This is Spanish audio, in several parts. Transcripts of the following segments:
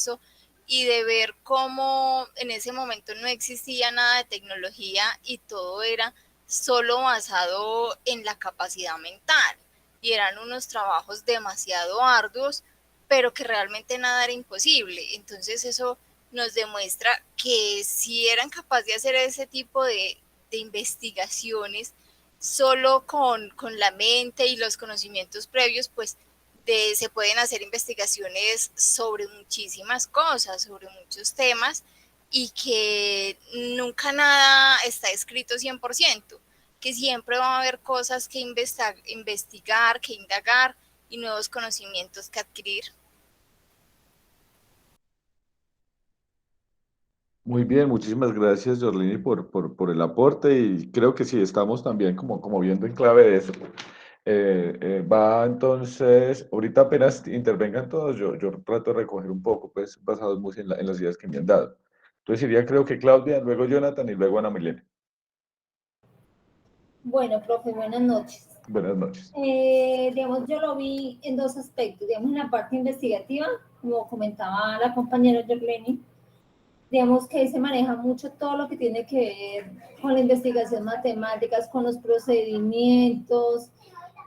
eso, y de ver cómo en ese momento no existía nada de tecnología y todo era solo basado en la capacidad mental. Y eran unos trabajos demasiado arduos, pero que realmente nada era imposible. Entonces eso nos demuestra que si eran capaces de hacer ese tipo de investigaciones solo con la mente y los conocimientos previos, pues se pueden hacer investigaciones sobre muchísimas cosas, sobre muchos temas, y que nunca nada está escrito 100%, que siempre va a haber cosas que investigar, que indagar y nuevos conocimientos que adquirir. Muy bien, muchísimas gracias, Jorlini, por el aporte y creo que sí, estamos también como viendo en clave de eso. Va entonces, ahorita apenas intervengan todos, yo trato de recoger un poco, pues basados muy en las ideas que me han dado. Entonces iría creo que Claudia, luego Jonathan y luego Ana Milena. Bueno, profe, buenas noches. Buenas noches. Digamos, yo lo vi en dos aspectos. Digamos, en la parte investigativa, como comentaba la compañera Jorleni, digamos que ahí se maneja mucho todo lo que tiene que ver con la investigación matemáticas, con los procedimientos,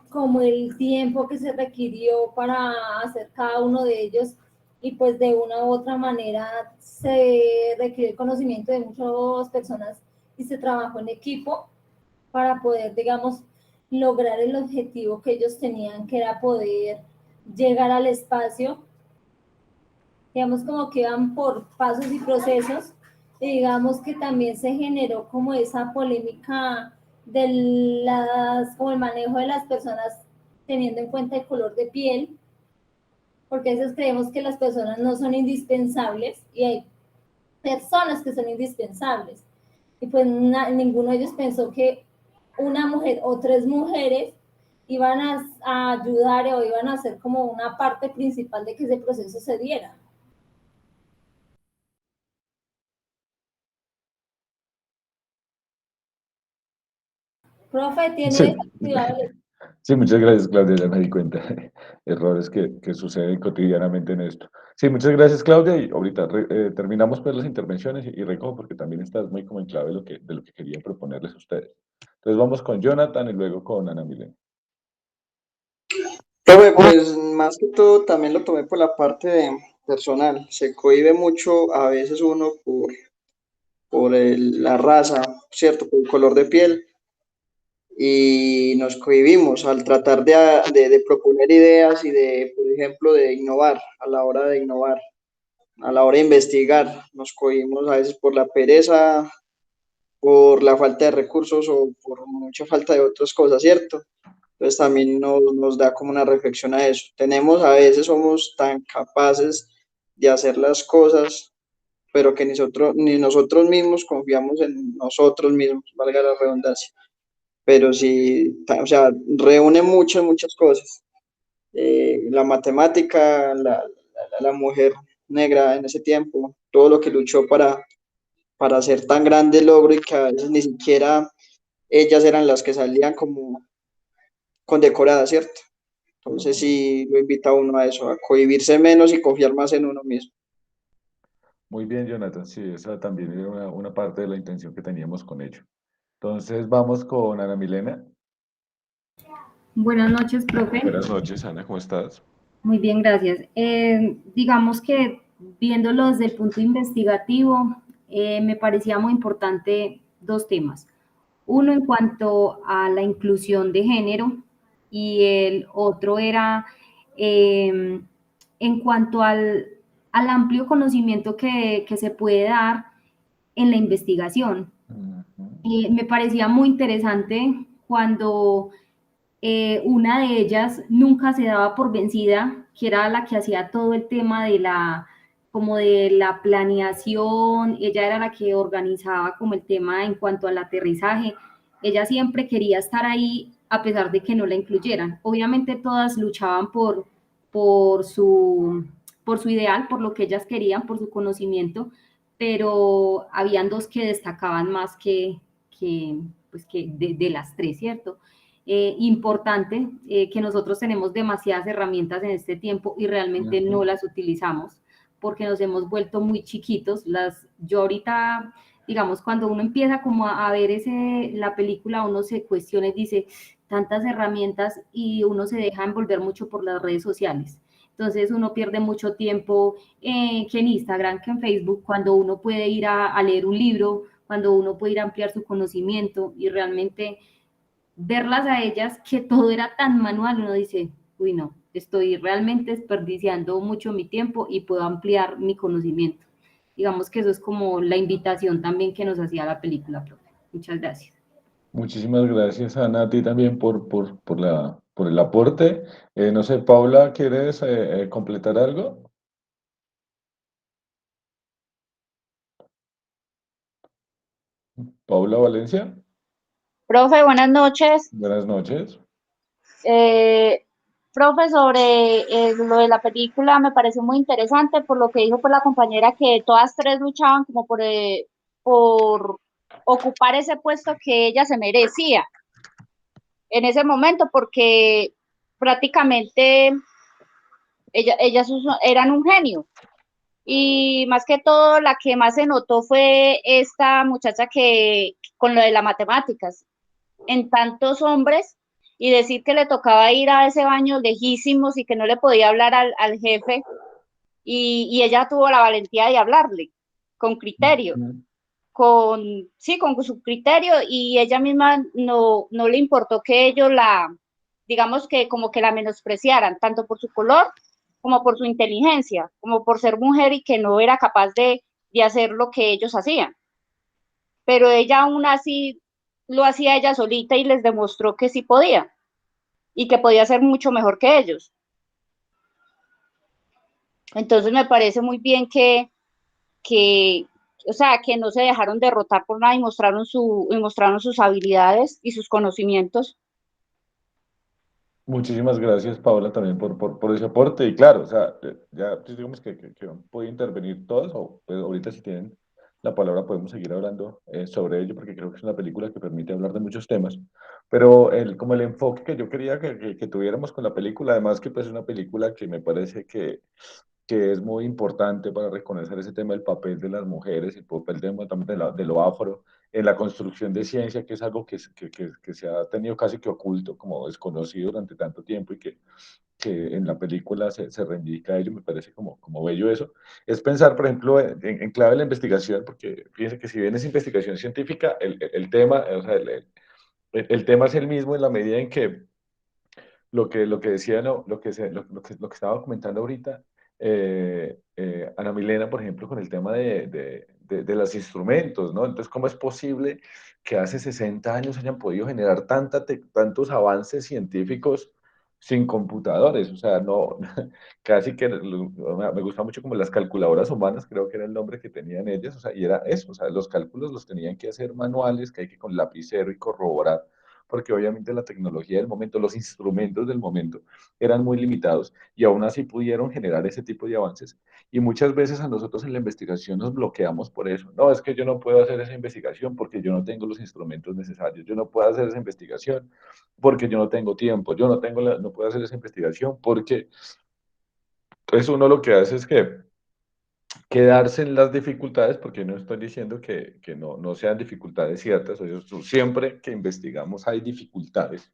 como el tiempo que se requirió para hacer cada uno de ellos, y pues de una u otra manera se requiere el conocimiento de muchas personas y se trabajó en equipo para poder, digamos, lograr el objetivo que ellos tenían, que era poder llegar al espacio. Digamos, como que van por pasos y procesos, y digamos que también se generó como esa polémica de como el manejo de las personas teniendo en cuenta el color de piel, porque a veces creemos que las personas no son indispensables y hay personas que son indispensables. Y pues ninguno de ellos pensó que una mujer o tres mujeres iban a ayudar o iban a ser como una parte principal de que ese proceso se diera. Profe, tiene Sí, sí, muchas gracias, Claudia, ya me di cuenta. Errores que suceden cotidianamente en esto. Sí, muchas gracias, Claudia, y ahorita terminamos pues las intervenciones y recojo porque también estás muy como en clave de lo que quería proponerles a ustedes. Entonces vamos con Jonathan y luego con Ana Milena. Profe, pues más que todo también lo tomé por la parte personal. Se cohíbe mucho a veces uno la raza, ¿cierto? Por el color de piel y nos cohibimos al tratar de proponer ideas y de, por ejemplo, de innovar, a la hora de innovar, a la hora de investigar. Nos cohibimos a veces por la pereza, por la falta de recursos o por mucha falta de otras cosas, ¿cierto? Entonces también nos da como una reflexión a eso. A veces somos tan capaces de hacer las cosas, pero que ni nosotros mismos confiamos en nosotros mismos, valga la redundancia. Pero sí, o sea, reúne muchas cosas. La matemática, la mujer negra en ese tiempo, todo lo que luchó para hacer tan grande logro y que a veces ni siquiera ellas eran las que salían como condecoradas, ¿cierto? Entonces sí lo invita a uno a eso, a cohibirse menos y confiar más en uno mismo. Muy bien, Jonathan, sí, esa también era una parte de la intención que teníamos con ello. Entonces vamos con Ana Milena. Buenas noches, profe. Buenas noches, Ana, ¿cómo estás? Muy bien, gracias. Digamos que viéndolo desde el punto investigativo, me parecía muy importante dos temas. Uno en cuanto a la inclusión de género y el otro era en cuanto al amplio conocimiento que se puede dar en la investigación. Me parecía muy interesante cuando una de ellas nunca se daba por vencida, que era la que hacía todo el tema como de la planeación. Ella era la que organizaba como el tema en cuanto al aterrizaje. Ella siempre quería estar ahí a pesar de que no la incluyeran. Obviamente todas luchaban por su, por su ideal, por lo que ellas querían, por su conocimiento, pero habían dos que destacaban más pues de las tres, ¿cierto? Importante, que nosotros tenemos demasiadas herramientas en este tiempo y realmente no las utilizamos. porque nos hemos vuelto muy chiquitos. Yo ahorita, digamos, cuando uno empieza como a ver la película, uno se cuestiona y dice, tantas herramientas y uno se deja envolver mucho por las redes sociales. Entonces uno pierde mucho tiempo que en Instagram, que en Facebook, cuando uno puede ir a leer un libro, cuando uno puede ir a ampliar su conocimiento y realmente verlas a ellas, que todo era tan manual, uno dice, uy no, estoy realmente desperdiciando mucho mi tiempo y puedo ampliar mi conocimiento. Digamos que eso es como la invitación también que nos hacía la película, profe. Muchas gracias. Muchísimas gracias, Ana, a ti también por el aporte. No sé, Paula, ¿quieres completar algo? Paula Valencia, Profe, buenas noches. buenas noches. Eh, Profe, sobre lo de la película me pareció muy interesante por lo que dijo por la compañera que todas tres luchaban como por ocupar ese puesto que ella se merecía en ese momento, porque prácticamente ellas eran un genio. Y más que todo, la que más se notó fue esta muchacha que con lo de las matemáticas en tantos hombres y decir que le tocaba ir a ese baño lejísimos y que no le podía hablar al jefe y ella tuvo la valentía de hablarle con criterio, sí, con su criterio y ella misma no le importó que ellos digamos que como que la menospreciaran, tanto por su color como por su inteligencia, como por ser mujer y que no era capaz de hacer lo que ellos hacían. Pero ella aún así lo hacía ella solita y les demostró que sí podía y que podía ser mucho mejor que ellos. Entonces me parece muy bien que o sea, que no se dejaron derrotar por nada y mostraron sus habilidades y sus conocimientos. Muchísimas gracias, Paula, también por ese aporte. Y claro, o sea, ya pues, digamos que han podido intervenir todos, o pues, ahorita si tienen la palabra podemos seguir hablando sobre ello, porque creo que es una película que permite hablar de muchos temas. Pero como el enfoque que yo quería que tuviéramos con la película, además que pues es una película que me parece que es muy importante para reconocer ese tema del papel de las mujeres, el papel también de lo afro, en la construcción de ciencia, que es algo que se ha tenido casi que oculto, como desconocido durante tanto tiempo y que en la película se reivindica ello, me parece como bello eso. Es pensar, por ejemplo, en clave de la investigación, porque fíjense que si bien es investigación científica, el tema, o sea, el tema es el mismo en la medida en que lo que decía, no, lo que estaba comentando ahorita, Ana Milena, por ejemplo, con el tema de los instrumentos, ¿no? Entonces, ¿cómo es posible que hace 60 años hayan podido generar tantos avances científicos sin computadores? O sea, no, casi que me gusta mucho como las calculadoras humanas, creo que era el nombre que tenían ellas, o sea, y era eso, o sea, los cálculos los tenían que hacer manuales, que hay que con lapicero y corroborar porque obviamente la tecnología del momento, los instrumentos del momento eran muy limitados y aún así pudieron generar ese tipo de avances. Y muchas veces a nosotros en la investigación nos bloqueamos por eso. No, es que yo no puedo hacer esa investigación porque yo no tengo los instrumentos necesarios. Yo no puedo hacer esa investigación porque yo no tengo tiempo. Yo no puedo hacer esa investigación porque eso uno lo que hace es que quedarse en las dificultades, porque no estoy diciendo que no sean dificultades ciertas, o sea, siempre que investigamos hay dificultades.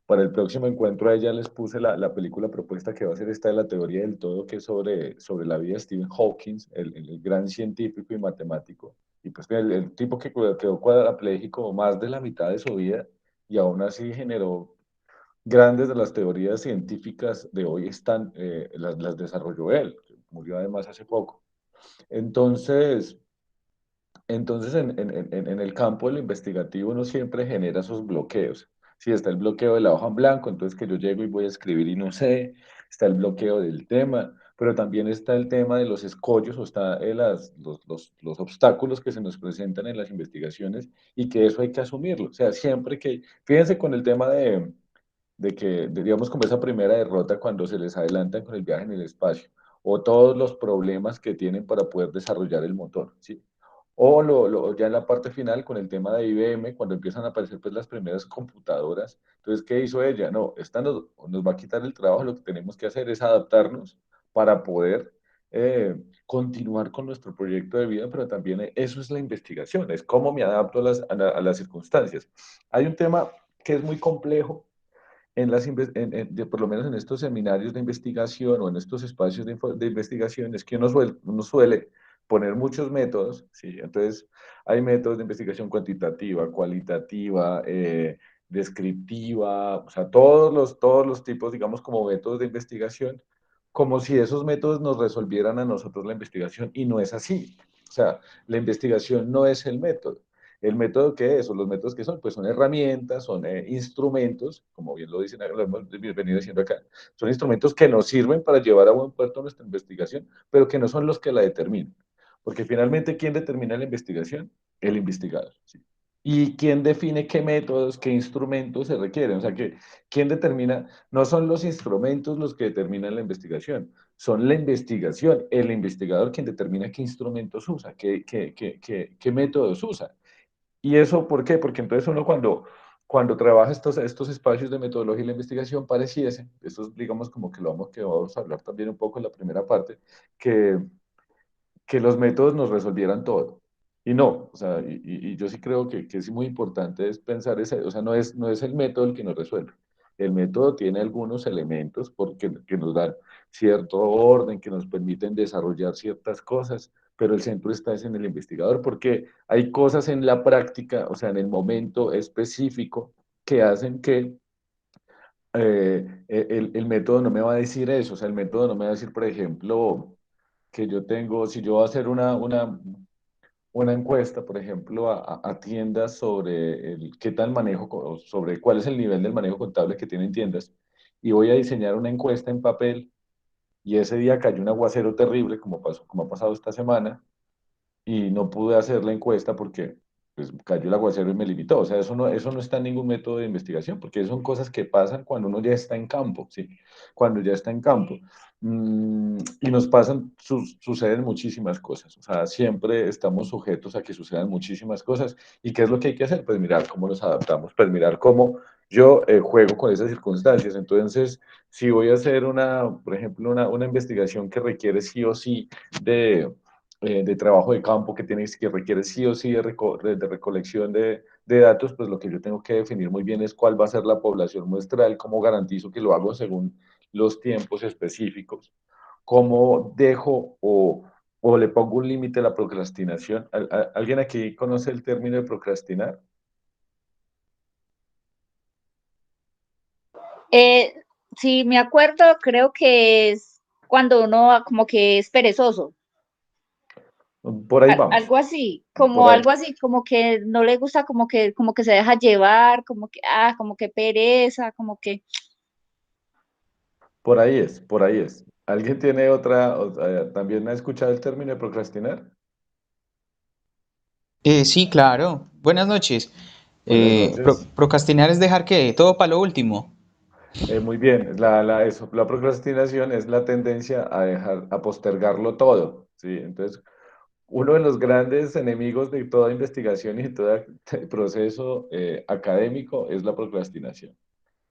Para el próximo encuentro a ella les puse la película propuesta que va a ser esta de la teoría del todo, que es sobre la vida de Stephen Hawking, el gran científico y matemático. Y pues el tipo que quedó cuadrapléjico más de la mitad de su vida y aún así generó grandes de las teorías científicas de hoy las desarrolló él, murió además hace poco. Entonces, entonces, en el campo del investigativo uno siempre genera esos bloqueos. Si está el bloqueo de la hoja en blanco, entonces que yo llego y voy a escribir y no sé, está el bloqueo del tema, pero también está el tema de los escollos o está los obstáculos que se nos presentan en las investigaciones y que eso hay que asumirlo. O sea, siempre que, fíjense con el tema digamos, como esa primera derrota cuando se les adelantan con el viaje en el espacio, o todos los problemas que tienen para poder desarrollar el motor, ¿sí? O ya en la parte final con el tema de IBM, cuando empiezan a aparecer pues, las primeras computadoras. Entonces, ¿qué hizo ella? No, esta nos va a quitar el trabajo, lo que tenemos que hacer es adaptarnos para poder continuar con nuestro proyecto de vida, pero también eso es la investigación, es cómo me adapto a las circunstancias. Hay un tema que es muy complejo por lo menos en estos seminarios de investigación o en estos espacios de investigación, es que uno suele poner muchos métodos, ¿sí? Entonces, hay métodos de investigación cuantitativa, cualitativa, descriptiva, o sea, todos los tipos, digamos, como métodos de investigación, como si esos métodos nos resolvieran a nosotros la investigación, y no es así. O sea, la investigación no es el método. ¿El método qué es? O los métodos que son, pues son herramientas, son instrumentos, como bien lo dicen, lo hemos venido diciendo acá, son instrumentos que nos sirven para llevar a buen puerto nuestra investigación, pero que no son los que la determinan. Porque finalmente, ¿quién determina la investigación? El investigador. ¿Sí? ¿Y quién define qué métodos, qué instrumentos se requieren? O sea, ¿quién determina? No son los instrumentos los que determinan la investigación, son la investigación, el investigador quien determina qué instrumentos usa, qué métodos usa. ¿Y eso por qué? Porque entonces uno cuando trabaja estos espacios de metodología y la investigación pareciese, esto es, digamos como que vamos a hablar también un poco en la primera parte, que, que los métodos nos resolvieran todo. Y no, o sea, y yo sí creo que es muy importante es pensar, o sea, no es el método el que nos resuelve. El método tiene algunos elementos que nos dan cierto orden, que nos permiten desarrollar ciertas cosas, pero el centro está es en el investigador, porque hay cosas en la práctica, o sea, en el momento específico, que hacen que el método no me va a decir eso, o sea, el método no me va a decir, por ejemplo, que yo tengo, si yo voy a hacer una encuesta, por ejemplo, a tiendas sobre qué tal manejo, sobre cuál es el nivel del manejo contable que tienen tiendas, y voy a diseñar una encuesta en papel, y ese día cayó un aguacero terrible, como ha pasado esta semana, y no pude hacer la encuesta porque pues, cayó el aguacero y me limitó. O sea, eso no está en ningún método de investigación, porque son cosas que pasan cuando uno ya está en campo, ¿sí? Cuando ya está en campo. Y nos suceden muchísimas cosas. O sea, siempre estamos sujetos a que sucedan muchísimas cosas. ¿Y qué es lo que hay que hacer? Pues mirar cómo nos adaptamos, pues mirar cómo yo juego con esas circunstancias. Entonces, si voy a hacer por ejemplo, una investigación que requiere sí o sí de trabajo de campo que requiere sí o sí de recolección de datos, pues lo que yo tengo que definir muy bien es cuál va a ser la población muestral, cómo garantizo que lo hago según los tiempos específicos, cómo dejo o le pongo un límite a la procrastinación. ¿Alguien aquí conoce el término de procrastinar? Eh, si me acuerdo, creo que es cuando uno como que es perezoso, Por ahí vamos, por ahí. algo así, como que no le gusta, como que se deja llevar, como que pereza, como que Por ahí es, por ahí es. ¿Alguien tiene también ha escuchado el término de procrastinar? Sí, claro. Buenas noches. Buenas noches. Procrastinar es dejar que todo para lo último. Muy bien, la procrastinación es la tendencia a postergarlo todo, ¿sí? Entonces, uno de los grandes enemigos de toda investigación y de todo proceso académico es la procrastinación.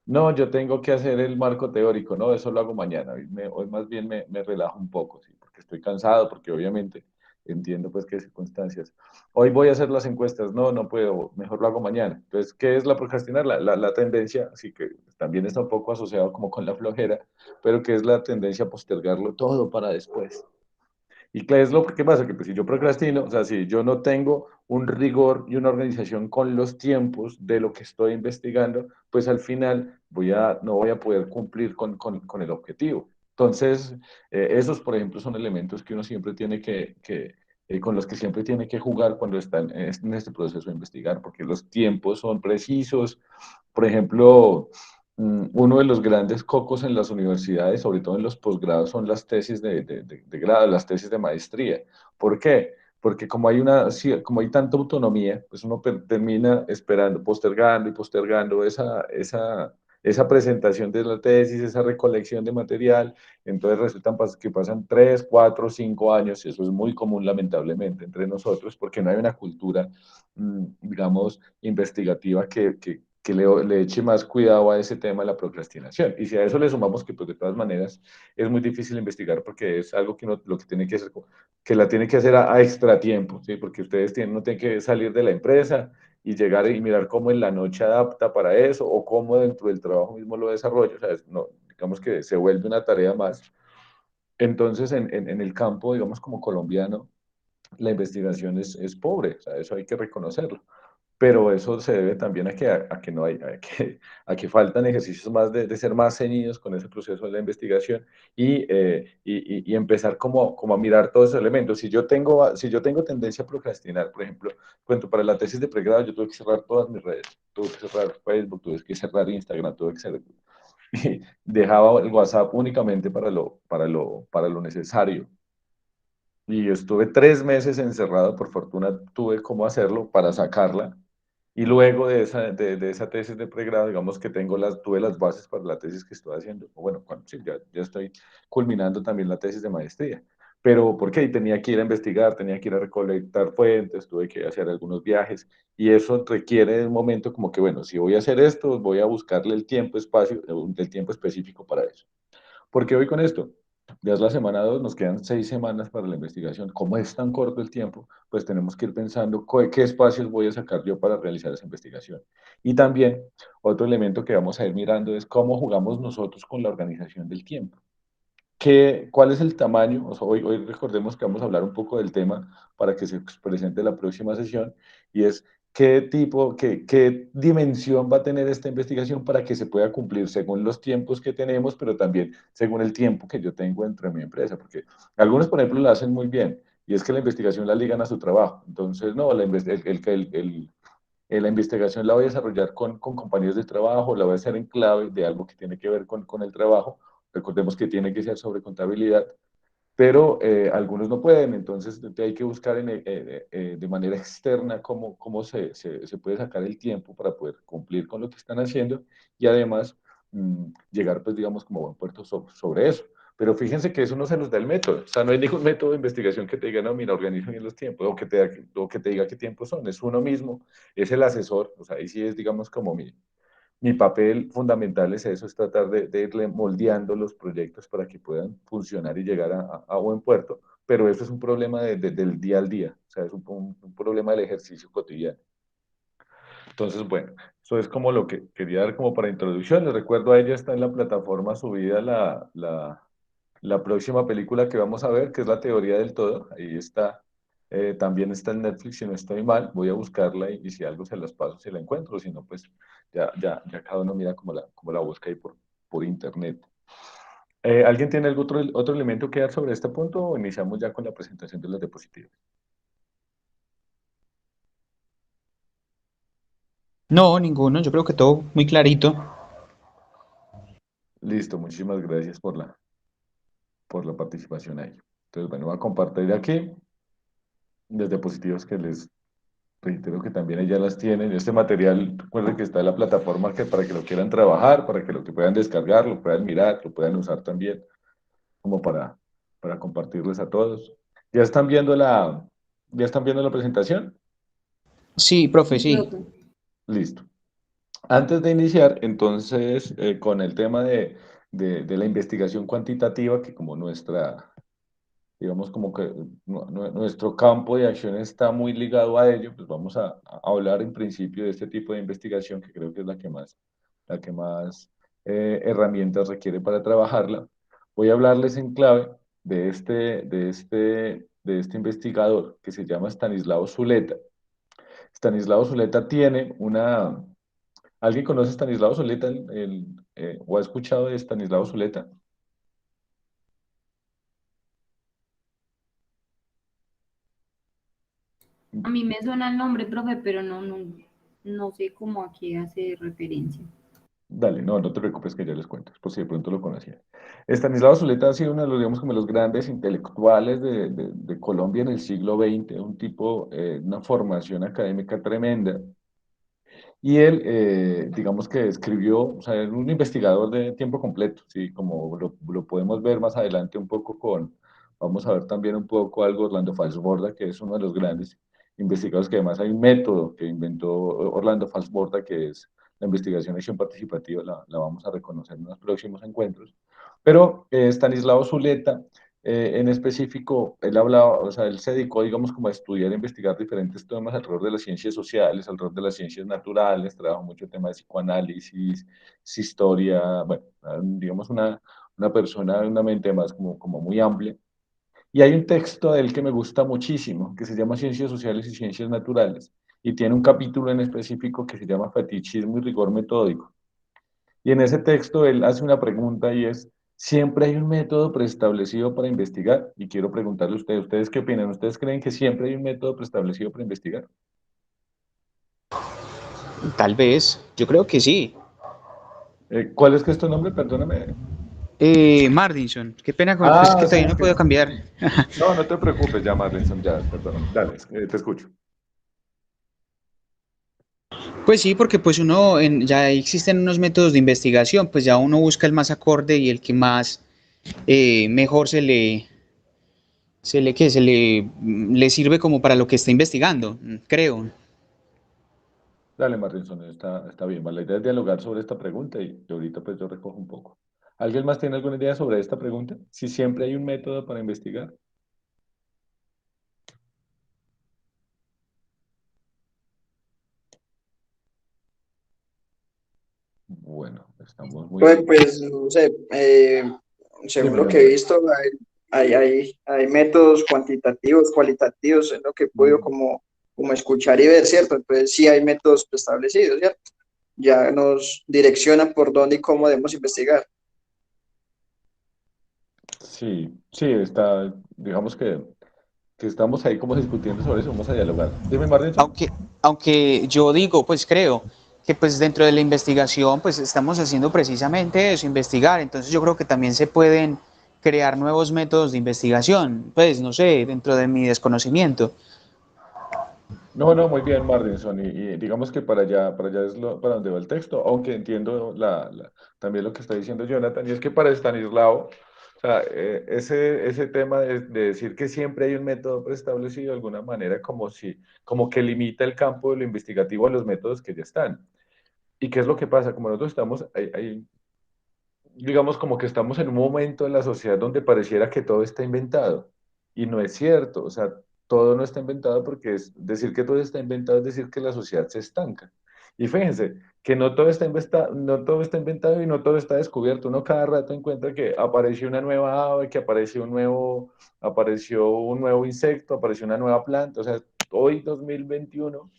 No, yo tengo que hacer el marco teórico, no, eso lo hago mañana. Hoy más bien me relajo un poco, ¿sí? Porque estoy cansado, porque obviamente entiendo pues qué circunstancias. Hoy voy a hacer las encuestas, no, no puedo, mejor lo hago mañana. Entonces, ¿qué es la procrastinar? La tendencia, así que también está un poco asociado como con la flojera, pero que es la tendencia a postergarlo todo para después. ¿Y qué es lo que pasa? Que pues, si yo procrastino, o sea, si yo no tengo un rigor y una organización con los tiempos de lo que estoy investigando, pues al final no voy a poder cumplir con el objetivo. Entonces, esos, por ejemplo, son elementos que uno siempre tiene con los que siempre tiene que jugar cuando está en este proceso de investigar, porque los tiempos son precisos. Por ejemplo, uno de los grandes cocos en las universidades, sobre todo en los posgrados, son las tesis de grado, las tesis de maestría. ¿Por qué? Porque sí, como hay tanta autonomía, pues uno termina esperando, postergando y postergando esa presentación de la tesis, esa recolección de material. Entonces resulta que pasan 3, 4, 5 años, y eso es muy común lamentablemente entre nosotros, porque no hay una cultura, digamos, investigativa le eche más cuidado a ese tema de la procrastinación. Y si a eso le sumamos que, pues, de todas maneras, es muy difícil investigar porque es algo que uno lo que tiene que hacer, que la tiene que hacer a extra tiempo, ¿sí? Porque ustedes tienen, no tienen que salir de la empresa y llegar y mirar cómo en la noche adapta para eso o cómo dentro del trabajo mismo lo desarrolla. O sea, no, digamos que se vuelve una tarea más. Entonces, en el campo, digamos, como colombiano, la investigación es pobre, o sea, eso hay que reconocerlo, pero eso se debe también a que no hay, a que faltan ejercicios más de ser más ceñidos con ese proceso de la investigación y empezar como a mirar todos esos elementos. Si yo tengo tendencia a procrastinar, por ejemplo, cuento para la tesis de pregrado, yo tuve que cerrar todas mis redes, tuve que cerrar Facebook, tuve que cerrar Instagram, tuve que cerrar, y dejaba el WhatsApp únicamente para lo necesario. Y estuve 3 meses encerrado, por fortuna tuve cómo hacerlo para sacarla. Y luego de esa tesis de pregrado, digamos que tuve las bases para la tesis que estoy haciendo. O bueno, sí, ya estoy culminando también la tesis de maestría. Pero ¿por qué? Tenía que ir a investigar, tenía que ir a recolectar fuentes, tuve que hacer algunos viajes. Y eso requiere un momento como que, bueno, si voy a hacer esto, voy a buscarle el tiempo, espacio, el tiempo específico para eso. ¿Por qué voy con esto? Ya es la semana 2, nos quedan 6 semanas para la investigación. Como es tan corto el tiempo, pues tenemos que ir pensando qué espacios voy a sacar yo para realizar esa investigación. Y también otro elemento que vamos a ir mirando es cómo jugamos nosotros con la organización del tiempo. ¿Cuál es el tamaño? O sea, hoy recordemos que vamos a hablar un poco del tema para que se presente la próxima sesión y es qué dimensión va a tener esta investigación para que se pueda cumplir según los tiempos que tenemos, pero también según el tiempo que yo tengo dentro de mi empresa, porque algunos, por ejemplo, lo hacen muy bien y es que la investigación la ligan a su trabajo. Entonces, no, la investigación la voy a desarrollar con compañeros de trabajo, la voy a hacer en clave de algo que tiene que ver con el trabajo. Recordemos que tiene que ser sobre contabilidad, pero algunos no pueden, entonces hay que buscar de manera externa cómo se puede sacar el tiempo para poder cumplir con lo que están haciendo y además llegar, pues, digamos, como a buen puerto sobre eso. Pero fíjense que eso no se nos da el método, o sea, no hay ningún método de investigación que te diga, no, mira, organiza bien los tiempos, o que te diga qué tiempos son, es uno mismo, es el asesor, o sea, ahí sí es, digamos, como mi papel fundamental es eso, es tratar de irle moldeando los proyectos para que puedan funcionar y llegar a buen puerto, pero eso es un problema del día al día, o sea, es un problema del ejercicio cotidiano. Entonces, bueno, eso es como lo que quería dar como para introducción. Les recuerdo, a ella está en la plataforma subida la próxima película que vamos a ver, que es La Teoría del Todo. Ahí está. También está en Netflix, si no estoy mal. Voy a buscarla y si algo se las paso, si la encuentro. Si no, pues ya cada uno mira cómo la busca ahí por internet. ¿Alguien tiene algún otro elemento que dar sobre este punto o iniciamos ya con la presentación de las diapositivas? No, ninguno, yo creo que todo muy clarito. Listo, muchísimas gracias por la participación ahí. Entonces, bueno, voy a compartir aquí las diapositivas que les reitero que también ellas las tienen. Este material, recuerden que está en la plataforma para que lo quieran trabajar, para que lo que puedan descargar, lo puedan mirar, lo puedan usar también, como para compartirles a todos. ¿Ya están viendo la presentación? Sí, profe, Sí, sí. profe. Listo. Antes de iniciar, entonces, con el tema de la investigación cuantitativa, que como digamos como que nuestro campo de acción está muy ligado a ello, pues vamos a hablar en principio de este tipo de investigación que creo que es la que más herramientas requiere para trabajarla. Voy a hablarles en clave de este investigador que se llama Stanislao Zuleta. Stanislao Zuleta tiene una... ¿Alguien conoce a Stanislao Zuleta o ha escuchado de Stanislao Zuleta? A mí me suena el nombre, profe, pero no sé cómo a qué hace referencia. Dale, no te preocupes que ya les cuento, por si de pronto lo conocían. Estanislao Zuleta ha sido uno de los, digamos, como los grandes intelectuales de Colombia en el siglo XX, un tipo, una formación académica tremenda. Y él, digamos que escribió, o sea, era un investigador de tiempo completo, ¿sí? Como lo podemos ver más adelante un poco vamos a ver también un poco algo Orlando Falsborda, que es uno de los grandes investigadores, que además hay un método que inventó Orlando Falsborda, que es la investigación y acción participativa la vamos a reconocer en los próximos encuentros. Pero Stanislao Zuleta, en específico, él hablaba, o sea, él se dedicó, digamos, como a estudiar e investigar diferentes temas alrededor de las ciencias sociales, alrededor de las ciencias naturales, trabajó mucho tema de psicoanálisis, historia, bueno, digamos, una persona, una mente más como muy amplia. Y hay un texto de él que me gusta muchísimo, que se llama Ciencias Sociales y Ciencias Naturales, y tiene un capítulo en específico que se llama Fetichismo y Rigor Metódico. Y en ese texto él hace una pregunta y es, ¿siempre hay un método preestablecido para investigar? Y quiero preguntarle a ustedes, ¿ustedes qué opinan? ¿Ustedes creen que siempre hay un método preestablecido para investigar? Tal vez, yo creo que sí. ¿Cuál es que es tu nombre? Perdóname. Mardinson, qué pena, pues Ah, que sí, todavía no sí. puedo cambiar. No, no te preocupes, ya Marlinson, ya, perdóname. Dale, te escucho. Pues sí, porque pues ya existen unos métodos de investigación, pues ya uno busca el más acorde y el que más mejor le sirve como para lo que está investigando, creo. Dale, Marlinson, está bien. Vale, la idea es dialogar sobre esta pregunta y ahorita pues yo recojo un poco. ¿Alguien más tiene alguna idea sobre esta pregunta? Si siempre hay un método para investigar. Bueno, estamos muy... Pues, no sé, según Dime, lo que he Jonathan. visto, hay métodos cuantitativos, cualitativos, es lo que he podido Mm, como escuchar y ver, ¿cierto? Entonces sí hay métodos preestablecidos, ¿cierto? Ya nos direccionan por dónde y cómo debemos investigar. sí, sí, digamos que estamos ahí como discutiendo sobre eso, vamos a dialogar. Dime, Marlinson. Aunque yo digo, pues creo que pues dentro de la investigación pues estamos haciendo precisamente eso, investigar. Entonces yo creo que también se pueden crear nuevos métodos de investigación, pues no sé, dentro de mi desconocimiento. No, no, muy bien, Marlinson. Y digamos que para allá es para donde va el texto, aunque entiendo también lo que está diciendo Jonathan, y es que para Stanislao, o sea, ese tema de decir que siempre hay un método preestablecido de alguna manera, como que limita el campo de lo investigativo a los métodos que ya están. ¿Y qué es lo que pasa? Como nosotros estamos, digamos como que estamos en un momento en la sociedad donde pareciera que todo está inventado. Y no es cierto, o sea, todo no está inventado porque decir que todo está inventado es decir que la sociedad se estanca. Y fíjense que no todo está inventado y no todo está descubierto. Uno cada rato encuentra que apareció una nueva ave, que apareció un nuevo insecto, apareció una nueva planta. O sea, hoy 2021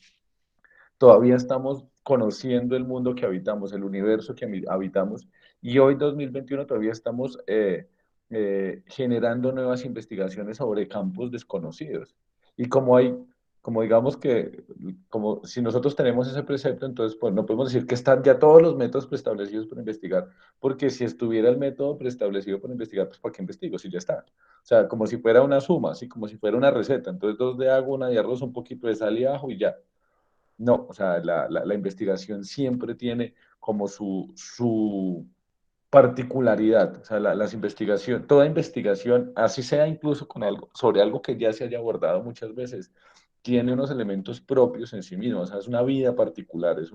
todavía estamos conociendo el mundo que habitamos, el universo que habitamos, y hoy 2021 todavía estamos generando nuevas investigaciones sobre campos desconocidos. Y como digamos que, como si nosotros tenemos ese precepto, entonces pues no podemos decir que están ya todos los métodos preestablecidos para investigar, porque si estuviera el método preestablecido para investigar, pues ¿para qué investigo? Si ya está. O sea, como si fuera una suma, así como si fuera una receta. Entonces, dos de agua, una de arroz, un poquito de sal y ajo y ya. No, o sea, la investigación siempre tiene como su particularidad. O sea, las investigaciones, toda investigación, así sea incluso sobre algo que ya se haya abordado muchas veces, tiene unos elementos propios en sí mismo. O sea, es una vida particular, es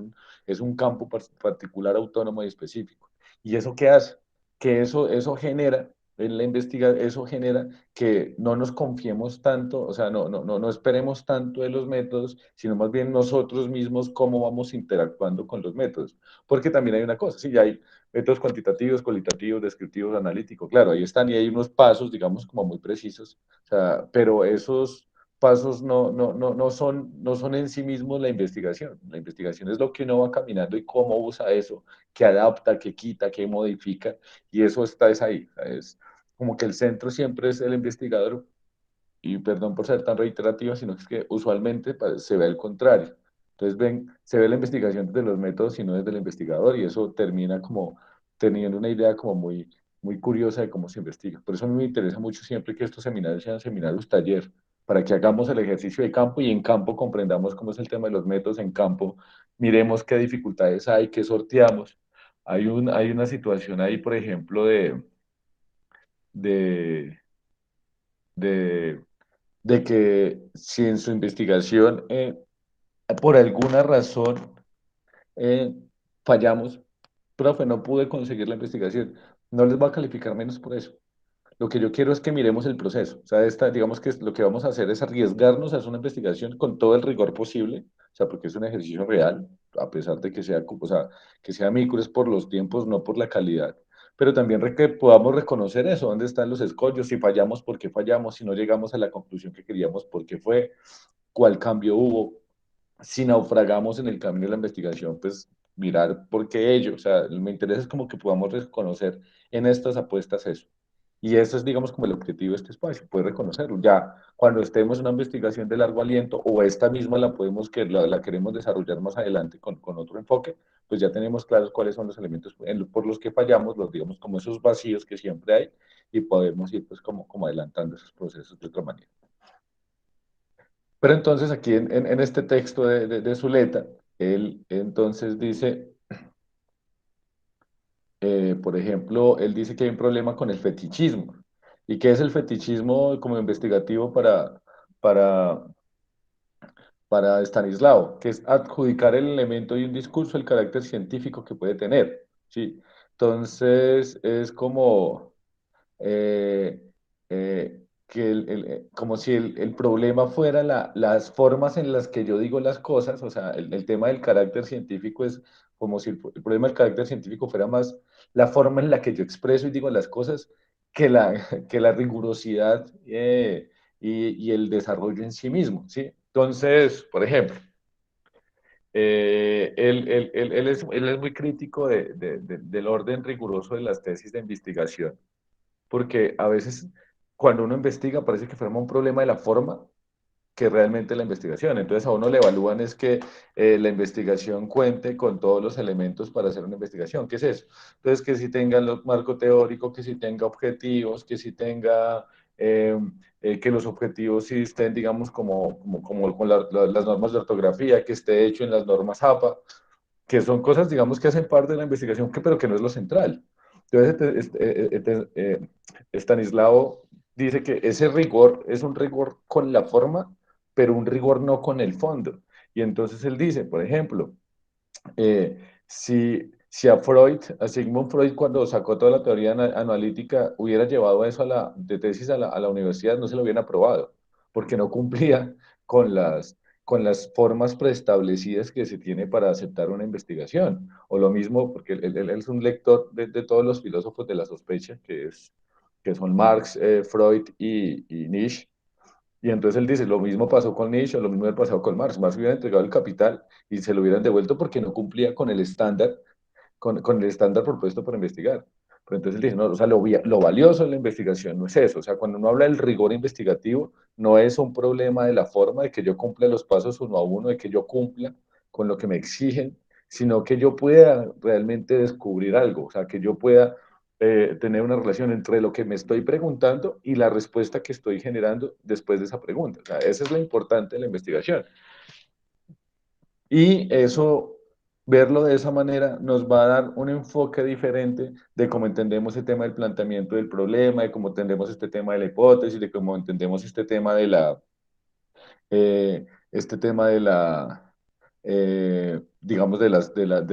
un campo particular, autónomo y específico. ¿Y eso qué hace? Que eso genera, en la eso genera que no nos confiemos tanto, o sea, no esperemos tanto de los métodos, sino más bien nosotros mismos cómo vamos interactuando con los métodos. Porque también hay una cosa, sí, ya hay métodos cuantitativos, cualitativos, descriptivos, analíticos, claro, ahí están y hay unos pasos, digamos, como muy precisos, o sea, pero esos pasos no son en sí mismos la investigación. La investigación es lo que uno va caminando y cómo usa eso, qué adapta, qué quita, qué modifica, y eso es ahí. Es como que el centro siempre es el investigador, y perdón por ser tan reiterativa, sino que es que usualmente se ve el contrario. Entonces se ve la investigación desde los métodos y no desde el investigador, y eso termina como teniendo una idea como muy curiosa de cómo se investiga. Por eso a mí me interesa mucho siempre que estos seminarios sean seminarios taller, para que hagamos el ejercicio de campo y en campo comprendamos cómo es el tema de los métodos en campo, miremos qué dificultades hay, qué sorteamos. Hay una situación ahí, por ejemplo, de, de de que si en su investigación, por alguna razón, eh, fallamos, profe, no pude conseguir la investigación, no les va a calificar menos por eso. Lo que yo quiero es que miremos el proceso. O sea, digamos que lo que vamos a hacer es arriesgarnos a hacer una investigación con todo el rigor posible, o sea, porque es un ejercicio real, a pesar de que sea, o sea, que sea micro, es por los tiempos, no por la calidad. Pero también que podamos reconocer eso, dónde están los escollos, si fallamos, por qué fallamos, si no llegamos a la conclusión que queríamos, por qué fue, cuál cambio hubo, si naufragamos en el camino de la investigación, pues mirar por qué ello. O sea, me interesa es como que podamos reconocer en estas apuestas eso. Y eso es, digamos, como el objetivo de este espacio, poder reconocerlo. Ya cuando estemos en una investigación de largo aliento o esta misma la podemos que la queremos desarrollar más adelante con otro enfoque, pues ya tenemos claros cuáles son los elementos por los que fallamos, los digamos como esos vacíos que siempre hay y podemos ir pues como adelantando esos procesos de otra manera. Pero entonces aquí en este texto de Zuleta, él entonces dice, por ejemplo, él dice que hay un problema con el fetichismo. ¿Y qué es el fetichismo como investigativo para, para Stanislao? Que es adjudicar el elemento y un discurso el carácter científico que puede tener, ¿sí? Entonces es como eh, que como si el problema fuera las formas en las que yo digo las cosas, o sea, el tema del carácter científico es como si el problema del carácter científico fuera más la forma en la que yo expreso y digo las cosas que que la rigurosidad y el desarrollo en sí mismo, ¿sí? Entonces, por ejemplo, él es muy crítico del orden riguroso de las tesis de investigación porque a veces cuando uno investiga parece que forma un problema de la forma que realmente la investigación. Entonces a uno le evalúan es que la investigación cuente con todos los elementos para hacer una investigación. ¿Qué es eso? Entonces que si tenga el marco teórico, que si tenga objetivos, que si tenga... eh, que los objetivos sí estén, digamos, como con las normas de ortografía, que esté hecho en las normas APA, que son cosas, digamos, que hacen parte de la investigación, pero que no es lo central. Entonces, Stanislao dice que ese rigor es un rigor con la forma, pero un rigor no con el fondo. Y entonces él dice, por ejemplo, eh, si a Freud, a Sigmund Freud, cuando sacó toda la teoría analítica, hubiera llevado eso de tesis a la universidad, no se lo hubieran aprobado, porque no cumplía con con las formas preestablecidas que se tiene para aceptar una investigación. O lo mismo, porque él es un lector de todos los filósofos de la sospecha, que son Marx, Freud y Nietzsche. Y entonces él dice, lo mismo pasó con Nietzsche, lo mismo ha pasado con Marx. Marx hubiera entregado el capital y se lo hubieran devuelto porque no cumplía con el estándar, con el estándar propuesto para investigar. Pero entonces él dice, no, o sea, lo valioso de la investigación no es eso. O sea, cuando uno habla del rigor investigativo, no es un problema de la forma, de que yo cumpla los pasos uno a uno, de que yo cumpla con lo que me exigen, sino que yo pueda realmente descubrir algo, o sea, que yo pueda tener una relación entre lo que me estoy preguntando y la respuesta que estoy generando después de esa pregunta. O sea, esa es lo importante de la investigación. Y eso, verlo de esa manera, nos va a dar un enfoque diferente de cómo entendemos el tema del planteamiento del problema, de cómo entendemos este tema de la hipótesis, de cómo entendemos este tema de digamos, de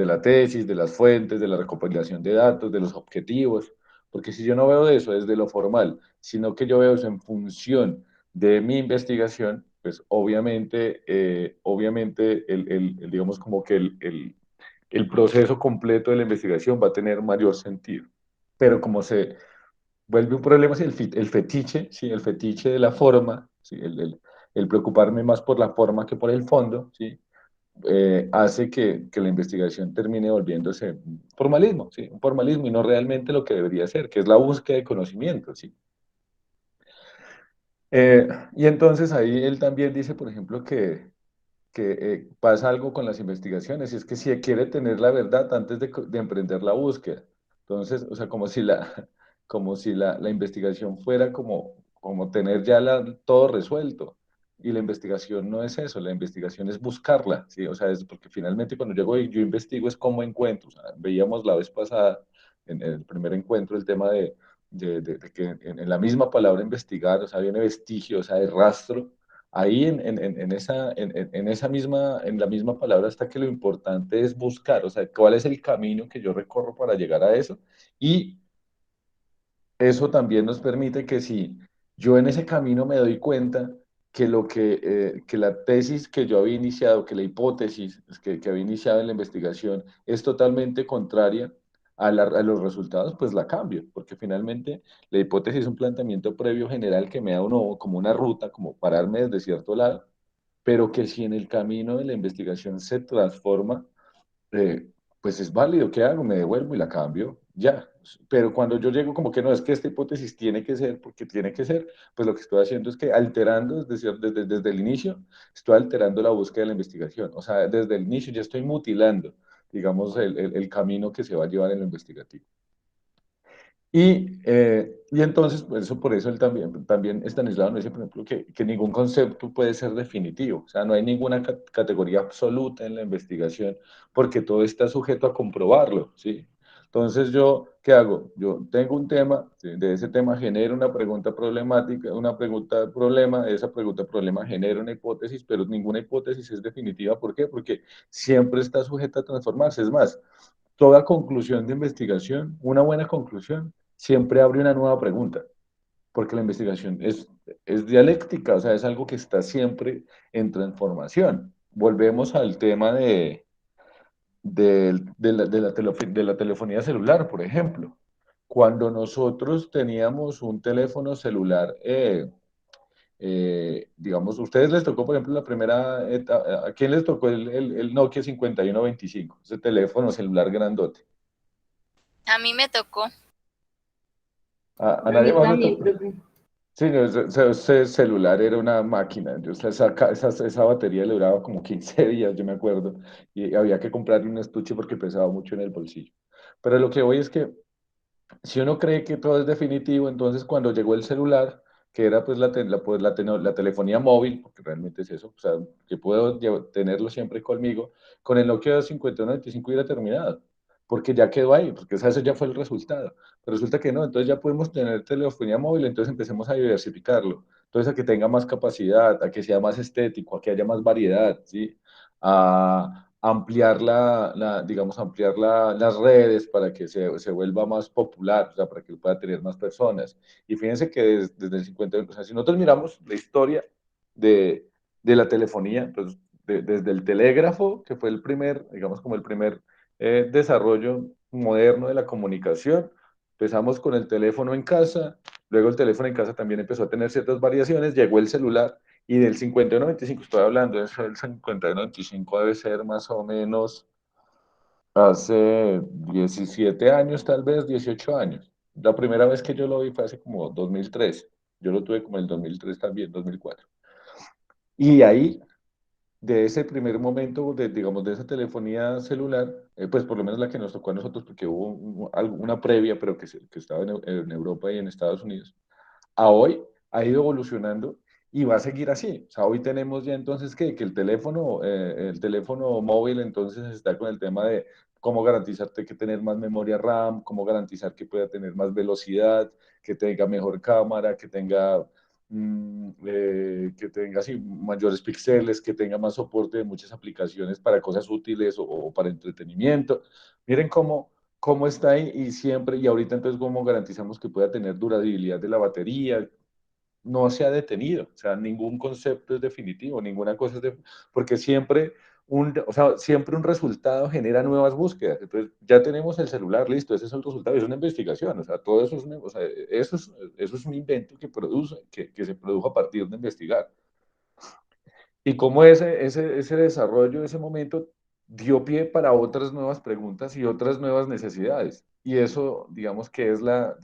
la tesis, de las fuentes, de la recopilación de datos, de los objetivos, porque si yo no veo eso desde lo formal, sino que yo veo eso en función de mi investigación, pues obviamente digamos como que el proceso completo de la investigación va a tener mayor sentido. Pero como se vuelve un problema, si el fetiche, ¿sí? El fetiche de la forma, ¿sí? El preocuparme más por la forma que por el fondo, ¿sí? Hace que la investigación termine volviéndose un formalismo, ¿sí? Un formalismo y no realmente lo que debería ser, que es la búsqueda de conocimiento, ¿sí? Y entonces ahí él también dice, por ejemplo, que pasa algo con las investigaciones, y es que si quiere tener la verdad antes de emprender la búsqueda. Entonces, o sea, como si como si la investigación fuera como tener ya todo resuelto. Y la investigación no es eso, la investigación es buscarla, ¿sí? O sea, es porque finalmente cuando yo investigo es cómo encuentro. O sea, veíamos la vez pasada, en el primer encuentro, el tema de que en la misma palabra investigar, o sea, viene vestigio, o sea, de rastro, ahí en esa misma, en la misma palabra está que lo importante es buscar, o sea, cuál es el camino que yo recorro para llegar a eso. Y eso también nos permite que si yo en ese camino me doy cuenta que la tesis que yo había iniciado, que la hipótesis que había iniciado en la investigación es totalmente contraria a los resultados, pues la cambio, porque finalmente la hipótesis es un planteamiento previo general que me da uno como una ruta, como pararme desde cierto lado, pero que si en el camino de la investigación se transforma, eh, pues es válido, ¿qué hago? Me devuelvo y la cambio, ya. Pero cuando yo llego como que no, es que esta hipótesis tiene que ser, porque tiene que ser, pues lo que estoy haciendo es que alterando desde el inicio, estoy alterando la búsqueda de la investigación. O sea, desde el inicio ya estoy mutilando, digamos, el camino que se va a llevar en lo investigativo. Y entonces, pues eso, por eso él también Estanislao nos dice, por ejemplo, que ningún concepto puede ser definitivo, o sea, no hay ninguna categoría absoluta en la investigación, porque todo está sujeto a comprobarlo, ¿sí? Entonces, ¿yo qué hago? Yo tengo un tema, ¿sí? De ese tema genero una pregunta problemática, una pregunta problema, de esa pregunta problema genera una hipótesis, pero ninguna hipótesis es definitiva, ¿por qué? Porque siempre está sujeta a transformarse, es más, toda conclusión de investigación, una buena conclusión, siempre abre una nueva pregunta, porque la investigación es dialéctica, o sea, es algo que está siempre en transformación. Volvemos al tema de la telefonía celular, por ejemplo. Cuando nosotros teníamos un teléfono celular, digamos, ¿ustedes les tocó, por ejemplo, la primera etapa, a quién les tocó el Nokia 5125, ese teléfono celular grandote? A mí me tocó. A A nadie mí más le también, tocó. profe. Sí, no, ese celular era una máquina. O sea, esa batería le duraba como 15 días, yo me acuerdo. Y había que comprarle un estuche porque pesaba mucho en el bolsillo. Pero lo que voy es que si uno cree que todo es definitivo, entonces cuando llegó el celular, que era pues la telefonía móvil, porque realmente es eso, o sea, que puedo tenerlo siempre conmigo, con el Nokia 5195 hubiera terminado, porque ya quedó ahí, porque ese ya fue el resultado. Pero resulta que no, entonces ya podemos tener telefonía móvil, entonces empecemos a diversificarlo, entonces a que tenga más capacidad, a que sea más estético, a que haya más variedad, ¿sí? A ampliar digamos, ampliar las redes para que se vuelva más popular, o sea, para que pueda tener más personas. Y fíjense que desde el 50, o sea, si nosotros miramos la historia de la telefonía, entonces, desde el telégrafo, que fue el primer, digamos, como el primer desarrollo moderno de la comunicación, empezamos con el teléfono en casa, luego el teléfono en casa también empezó a tener ciertas variaciones, llegó el celular, y del 51-95 estoy hablando, eso del 51-95 debe ser más o menos hace 17 años, tal vez 18 años. La primera vez que yo lo vi fue hace como 2003. Yo lo tuve como en el 2003 también, 2004. Y ahí, de ese primer momento, digamos, de esa telefonía celular, pues por lo menos la que nos tocó a nosotros, porque hubo una previa, pero que estaba en Europa y en Estados Unidos, a hoy ha ido evolucionando y va a seguir así. O sea, hoy tenemos ya entonces que el teléfono móvil entonces está con el tema de cómo garantizarte que tener más memoria RAM, cómo garantizar que pueda tener más velocidad, que tenga mejor cámara, que tenga así, mayores píxeles, que tenga más soporte de muchas aplicaciones para cosas útiles o para entretenimiento. Miren cómo está ahí y siempre, y ahorita entonces cómo garantizamos que pueda tener durabilidad de la batería, no se ha detenido, o sea, ningún concepto es definitivo, ninguna cosa porque o sea, siempre un resultado genera nuevas búsquedas, entonces ya tenemos el celular, listo, ese es el resultado, es una investigación, o sea, todo eso o sea, eso es un invento que se produjo a partir de investigar. Y cómo ese desarrollo, ese momento, dio pie para otras nuevas preguntas y otras nuevas necesidades. Y eso, digamos que es la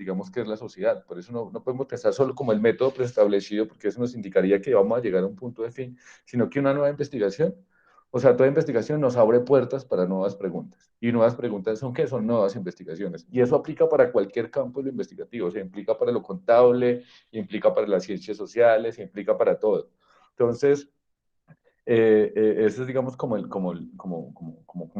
sociedad. Por eso no podemos pensar solo como el método preestablecido, porque eso nos indicaría que vamos a llegar a un punto de fin, sino que una nueva investigación, o sea, toda investigación nos abre puertas para nuevas preguntas. Y nuevas preguntas son qué? Son nuevas investigaciones. Y eso aplica para cualquier campo de lo investigativo, o sea, implica para lo contable, implica para las ciencias sociales, implica para todo. Entonces, eso es, digamos, como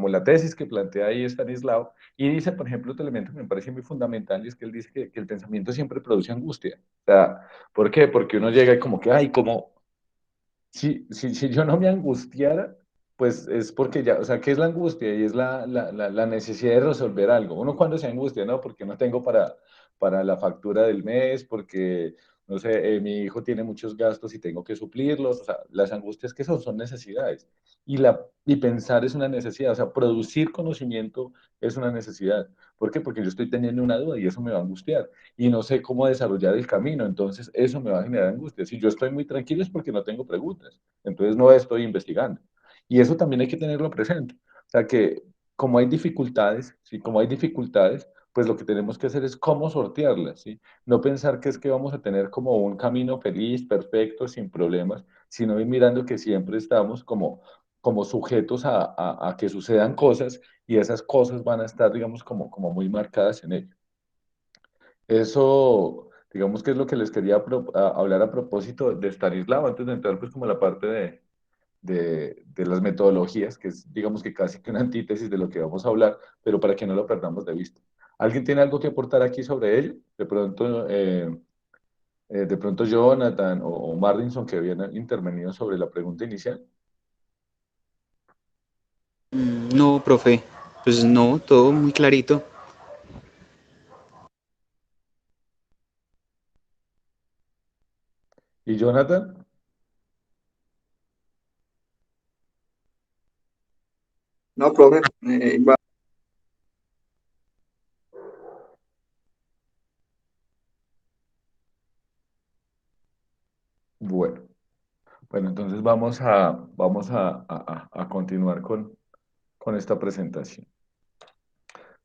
la tesis que plantea ahí Stanislao. Y dice, por ejemplo, otro elemento que me parece muy fundamental, y es que él dice que el pensamiento siempre produce angustia. O sea, ¿por qué? Porque uno llega y como que, ay, si yo no me angustiara, pues es porque ya, o sea, ¿qué es la angustia? Y es la necesidad de resolver algo. Uno cuando se angustia, ¿no? Porque no tengo para la factura del mes, porque, no sé, mi hijo tiene muchos gastos y tengo que suplirlos. O sea, las angustias que son necesidades. Y pensar es una necesidad, o sea, producir conocimiento es una necesidad. ¿Por qué? Porque yo estoy teniendo una duda y eso me va a angustiar y no sé cómo desarrollar el camino, entonces eso me va a generar angustia. Si yo estoy muy tranquilo es porque no tengo preguntas, entonces no estoy investigando. Y eso también hay que tenerlo presente. O sea que como hay dificultades, ¿sí? Como hay dificultades, pues lo que tenemos que hacer es cómo sortearlas, ¿sí? No pensar que es que vamos a tener como un camino feliz, perfecto, sin problemas, sino ir mirando que siempre estamos como sujetos a que sucedan cosas y esas cosas van a estar, digamos, como muy marcadas en ello. Eso, digamos que es lo que les quería hablar a propósito de Stanislao, antes de entrar pues como a la parte de las metodologías, que es digamos que casi que una antítesis de lo que vamos a hablar, pero para que no lo perdamos de vista. ¿Alguien tiene algo que aportar aquí sobre ello? De pronto Jonathan o Marlinson que habían intervenido sobre la pregunta inicial. No, profe, pues no, todo muy clarito. ¿Y Jonathan? No, profe, Bueno, bueno, entonces vamos a continuar con esta presentación.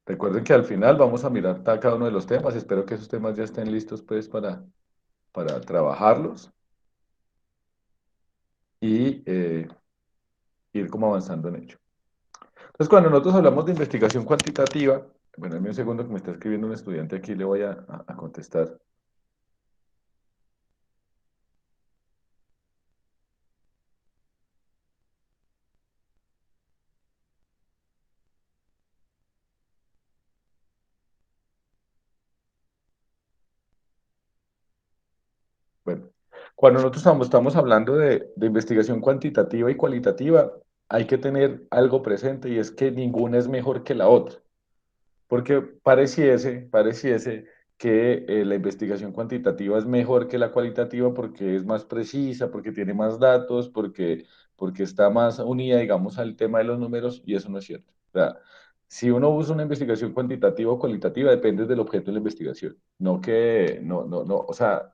Recuerden que al final vamos a mirar cada uno de los temas. Espero que esos temas ya estén listos pues para trabajarlos y ir como avanzando en ello. Entonces, cuando nosotros hablamos de investigación cuantitativa, bueno, dame un segundo que me está escribiendo un estudiante aquí, le voy a contestar. Bueno, cuando nosotros estamos hablando de investigación cuantitativa y cualitativa, hay que tener algo presente y es que ninguna es mejor que la otra. Porque pareciese que la investigación cuantitativa es mejor que la cualitativa porque es más precisa, porque tiene más datos, porque está más unida, digamos, al tema de los números, y eso no es cierto. O sea, si uno usa una investigación cuantitativa o cualitativa, depende del objeto de la investigación. No, o sea,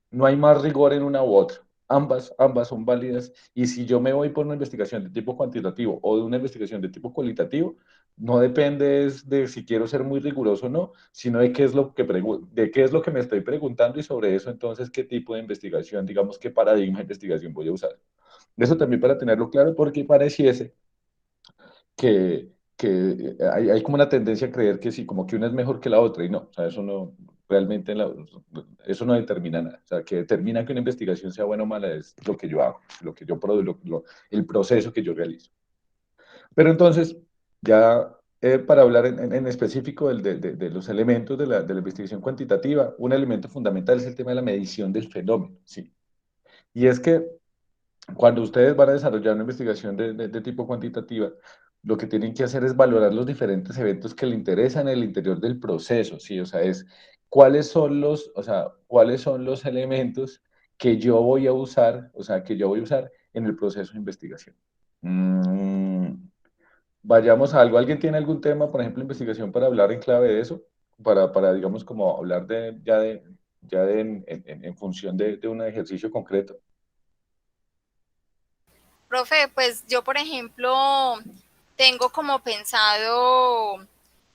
no hay más rigor en una u otra. Ambas son válidas. Y si yo me voy por una investigación de tipo cuantitativo o de una investigación de tipo cualitativo, no depende de si quiero ser muy riguroso o no, sino de qué es lo de qué es lo que me estoy preguntando y sobre eso entonces qué tipo de investigación, digamos, qué paradigma de investigación voy a usar. Eso también para tenerlo claro porque pareciese que hay como una tendencia a creer que sí, como que una es mejor que la otra, y no, o sea, eso no, realmente eso no determina nada, o sea, que determina que una investigación sea buena o mala es lo que yo hago, lo que yo produzco, el proceso que yo realizo. Pero entonces, ya para hablar en específico de los elementos de la investigación cuantitativa, un elemento fundamental es el tema de la medición del fenómeno, ¿sí? Y es que cuando ustedes van a desarrollar una investigación de tipo cuantitativa, lo que tienen que hacer es valorar los diferentes eventos que le interesan en el interior del proceso, ¿sí? O sea, es cuáles son los elementos que yo voy a usar, o sea, que yo voy a usar en el proceso de investigación. Mm, Vayamos a algo. ¿Alguien tiene algún tema, por ejemplo, investigación para hablar en clave de eso? Digamos, como hablar ya de en función de un ejercicio concreto. Profe, pues yo, por ejemplo, tengo como pensado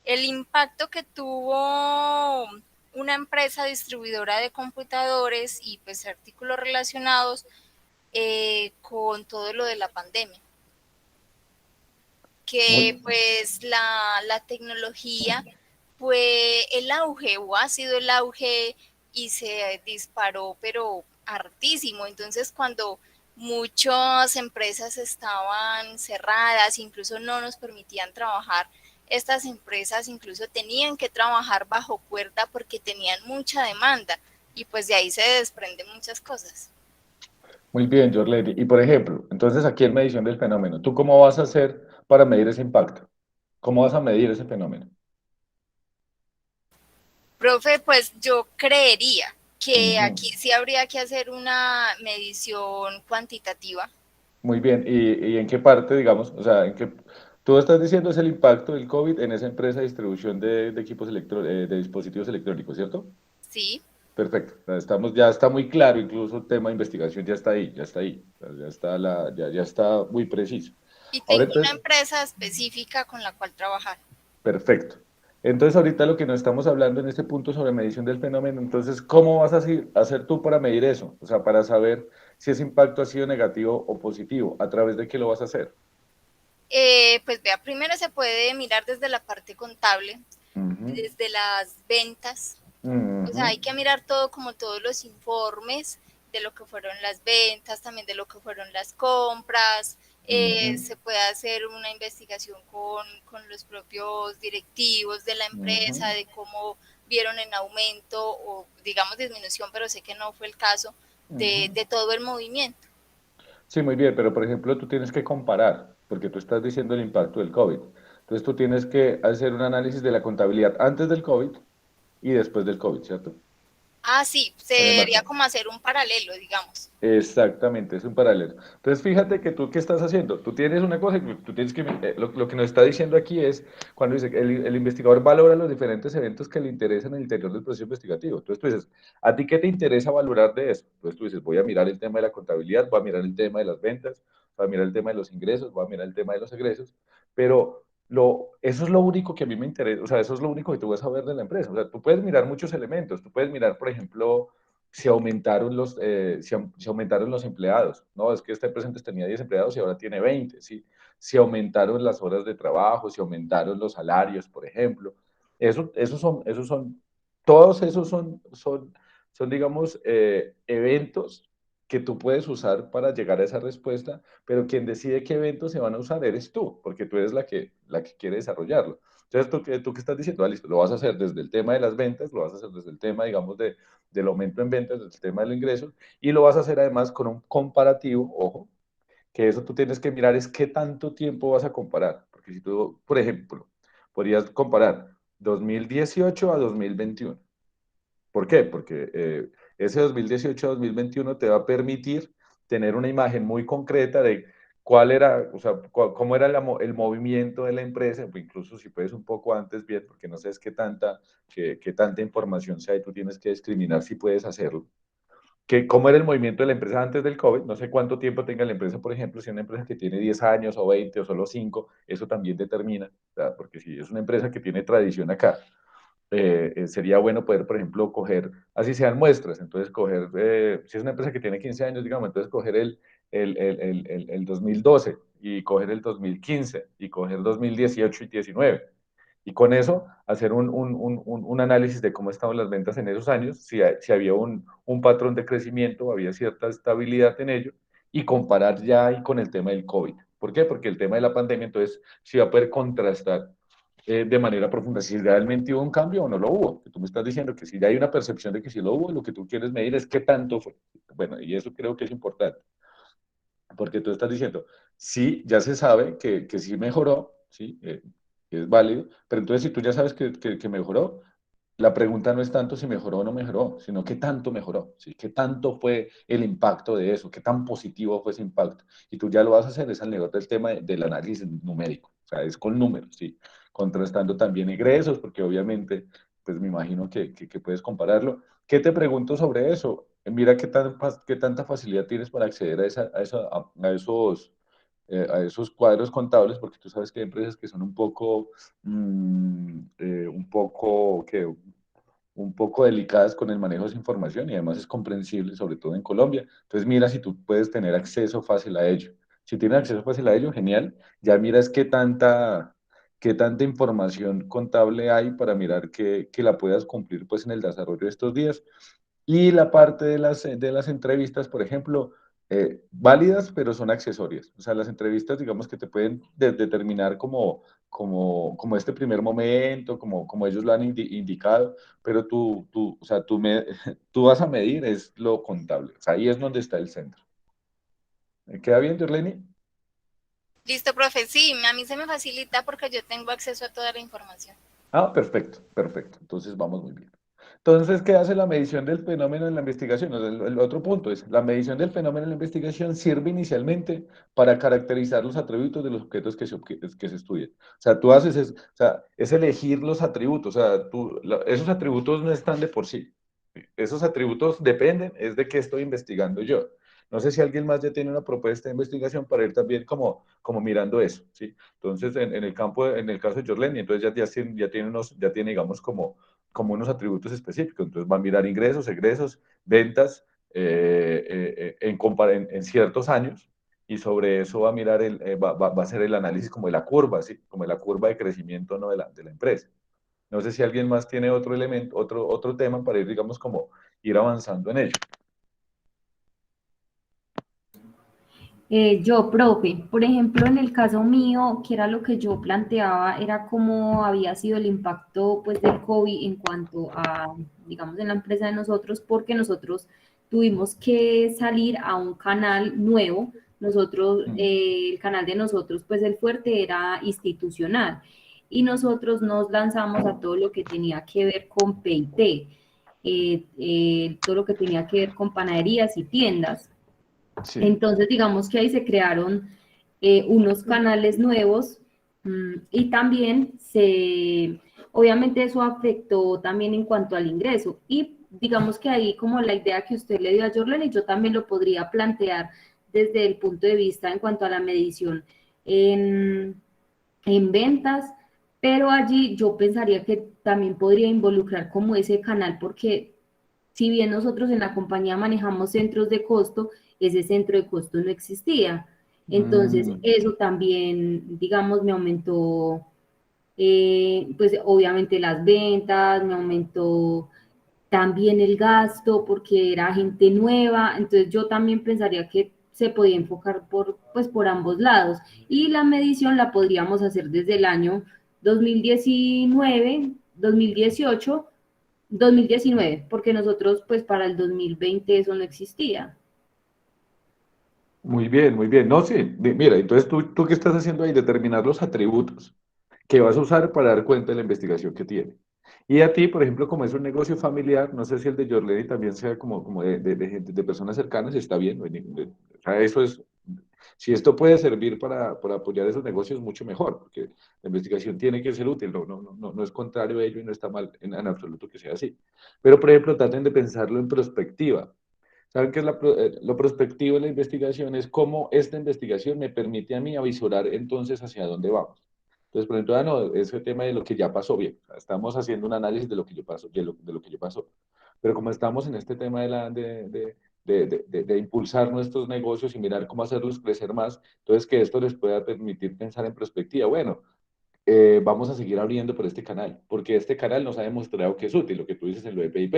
el impacto que tuvo una empresa distribuidora de computadores y pues artículos relacionados con todo lo de la pandemia. Que Muy, pues la tecnología fue el auge o ha sido el auge y se disparó pero hartísimo. Entonces cuando muchas empresas estaban cerradas, incluso no nos permitían trabajar, estas empresas incluso tenían que trabajar bajo cuerda porque tenían mucha demanda y pues de ahí se desprenden muchas cosas. Muy bien, Jorleni. Y por ejemplo, entonces aquí en medición del fenómeno, ¿tú cómo vas a hacer para medir ese impacto? ¿Cómo vas a medir ese fenómeno? Profe, pues yo creería que Ujú. aquí sí habría que hacer una medición cuantitativa. Muy bien. Y en qué parte, digamos, o sea, tú estás diciendo es el impacto del COVID en esa empresa de distribución de equipos de dispositivos electrónicos, ¿cierto? Sí, Perfecto. Ya está muy claro, incluso el tema de investigación ya está ahí, ya está ahí. O sea, ya está muy preciso. y Ahora tengo una entonces, empresa específica con la cual trabajar. perfecto. Entonces, ahorita lo que nos estamos hablando en este punto sobre medición del fenómeno, entonces, ¿cómo vas a hacer tú para medir eso? O sea, para saber si ese impacto ha sido negativo o positivo, ¿a través de qué lo vas a hacer? Pues vea, primero se puede mirar desde la parte contable, Ujú, desde las ventas. O sea, ujú, hay que mirar todo como todos los informes de lo que fueron las ventas, también de lo que fueron las compras. ujú, Se puede hacer una investigación con los propios directivos de la empresa, ujú, de cómo vieron en aumento o digamos disminución, pero sé que no fue el caso, ujú. de todo el movimiento. Sí, muy bien, pero por ejemplo, tú tienes que comparar, porque tú estás diciendo el impacto del COVID. Entonces, tú tienes que hacer un análisis de la contabilidad antes del COVID y después del COVID, ¿cierto? Ah, sí, En el sería marco. como hacer un paralelo, digamos. Exactamente, es un paralelo. Entonces, fíjate que tú, ¿qué estás haciendo? Tú tienes una cosa, que tú tienes que, lo que nos está diciendo aquí es, cuando dice que el investigador valora los diferentes eventos que le interesan en el interior del proceso investigativo. Entonces, tú dices, ¿a ti qué te interesa valorar de eso? Entonces, tú dices, voy a mirar el tema de la contabilidad, voy a mirar el tema de las ventas, voy a mirar el tema de los ingresos, voy a mirar el tema de los egresos, pero eso es lo único que a mí me interesa, o sea, eso es lo único que tú vas a ver de la empresa. O sea, tú puedes mirar muchos elementos, tú puedes mirar, por ejemplo, si aumentaron los empleados. No, es que esta empresa antes tenía 10 empleados y ahora tiene 20, ¿sí? Si aumentaron las horas de trabajo, si aumentaron los salarios, por ejemplo. Todos esos son digamos, eventos que tú puedes usar para llegar a esa respuesta, pero quien decide qué eventos se van a usar eres tú, porque tú eres la que quiere desarrollarlo. Entonces, ¿tú qué estás diciendo? Ah, listo, lo vas a hacer desde el tema de las ventas, lo vas a hacer desde el tema, digamos, del aumento en ventas, del tema del ingreso, y lo vas a hacer además con un comparativo, ojo, que eso tú tienes que mirar es qué tanto tiempo vas a comparar, porque si tú, por ejemplo, podrías comparar 2018 a 2021. ¿Por qué? Porque ese 2018 a 2021 te va a permitir tener una imagen muy concreta de cuál era, o sea, cómo era el movimiento de la empresa, o incluso si puedes un poco antes, bien, porque no sé es qué tanta información sea y tú tienes que discriminar si puedes hacerlo. Cómo era el movimiento de la empresa antes del COVID, no sé cuánto tiempo tenga la empresa, por ejemplo, si es una empresa que tiene 10 años o 20 o solo 5, eso también determina, ¿verdad? Porque si es una empresa que tiene tradición acá, sería bueno poder, por ejemplo, coger, así sean muestras, entonces coger, si es una empresa que tiene 15 años, digamos, entonces coger el 2012 y coger el 2015 y coger 2018 y 19. Y con eso hacer un análisis de cómo estaban las ventas en esos años, si había un patrón de crecimiento, había cierta estabilidad en ello, y comparar ya ahí con el tema del COVID. ¿Por qué? Porque el tema de la pandemia, entonces, sí va a poder contrastar de manera profunda si realmente hubo un cambio o no lo hubo. Tú me estás diciendo que si ya hay una percepción de que sí lo hubo, lo que tú quieres medir es qué tanto fue. Bueno, y eso creo que es importante, porque tú estás diciendo, sí, ya se sabe que sí mejoró, sí, que es válido, pero entonces si tú ya sabes que mejoró, la pregunta no es tanto si mejoró o no mejoró, sino qué tanto mejoró, ¿sí? Qué tanto fue el impacto de eso, qué tan positivo fue ese impacto. Y tú ya lo vas a hacer, es alrededor del tema del análisis numérico, o sea, es con números, ¿sí? Contrastando también ingresos, porque obviamente, pues me imagino que puedes compararlo. ¿Qué te pregunto sobre eso? Mira qué tanta facilidad tienes para acceder a esos cuadros contables, porque tú sabes que hay empresas que son un poco delicadas con el manejo de esa información y además es comprensible, sobre todo en Colombia. Entonces mira si tú puedes tener acceso fácil a ello. Si tienes acceso fácil a ello, genial. Ya miras qué tanta información contable hay para mirar que la puedas cumplir pues en el desarrollo de estos días. Y la parte de las entrevistas, por ejemplo, válidas, pero son accesorias. O sea, las entrevistas, digamos que te pueden determinar como este primer momento, como ellos lo han indicado, pero o sea, tú vas a medir es lo contable. O sea, ahí es donde está el centro. ¿Queda bien, Jorleni? Listo, profe. Sí, a mí se me facilita porque yo tengo acceso a toda la información. Ah, perfecto, perfecto. Entonces vamos muy bien. Entonces, ¿qué hace la medición del fenómeno en la investigación? El otro punto es, la medición del fenómeno en la investigación sirve inicialmente para caracterizar los atributos de los objetos que se estudian. O sea, tú haces, o sea, es elegir los atributos, o sea, esos atributos no están de por sí. Esos atributos dependen, es de qué estoy investigando yo. No sé si alguien más ya tiene una propuesta de investigación para ir también como mirando eso, ¿sí? Entonces, en el campo, en el caso de Jorlen, entonces ya tiene, digamos, como unos atributos específicos. Entonces, va a mirar ingresos, egresos, ventas en ciertos años y sobre eso va a mirar, va a hacer el análisis como de la curva, ¿sí? Como de la curva de crecimiento, ¿no? de la empresa. No sé si alguien más tiene otro elemento, otro tema para ir, digamos, como ir avanzando en ello. Yo, profe, por ejemplo, en el caso mío, que era lo que yo planteaba, era cómo había sido el impacto pues del COVID en cuanto a, digamos, en la empresa de nosotros, porque nosotros tuvimos que salir a un canal nuevo. Nosotros, el canal de nosotros, pues el fuerte era institucional y nosotros nos lanzamos a todo lo que tenía que ver con P&T, todo lo que tenía que ver con panaderías y tiendas. Sí. Entonces, digamos que ahí se crearon unos canales nuevos y también obviamente eso afectó también en cuanto al ingreso. Y digamos que ahí como la idea que usted le dio a Jorlen, y yo también lo podría plantear desde el punto de vista en cuanto a la medición en, en ventas, pero allí yo pensaría que también podría involucrar como ese canal, porque si bien nosotros en la compañía manejamos centros de costo, ese centro de costo no existía. Entonces, eso también, digamos, me aumentó, pues obviamente las ventas, me aumentó también el gasto porque era gente nueva. Entonces, yo también pensaría que se podía enfocar pues, por ambos lados. Y la medición la podríamos hacer desde el año 2019, 2018, 2019, porque nosotros pues para el 2020 eso no existía. Muy bien, muy bien. No, sí, mira, entonces tú qué estás haciendo ahí, determinar los atributos que vas a usar para dar cuenta de la investigación que tiene. Y a ti, por ejemplo, como es un negocio familiar, no sé si el de Jorleni también sea como de personas cercanas, está bien. O sea, eso es, si esto puede servir para apoyar esos negocios, mucho mejor, porque la investigación tiene que ser útil, no es contrario a ello y no está mal en absoluto que sea así. Pero, por ejemplo, traten de pensarlo en perspectiva. ¿Saben qué es lo prospectivo de la investigación? Es cómo esta investigación me permite a mí avisorar entonces hacia dónde vamos. Entonces, por ejemplo, no, ese tema de lo que ya pasó, bien, estamos haciendo un análisis de lo que yo pasó, de lo que yo pasó. Pero como estamos en este tema de impulsar nuestros negocios y mirar cómo hacerlos crecer más, entonces que esto les pueda permitir pensar en perspectiva. Bueno, vamos a seguir abriendo por este canal, porque este canal nos ha demostrado que es útil, lo que tú dices en lo de PIP.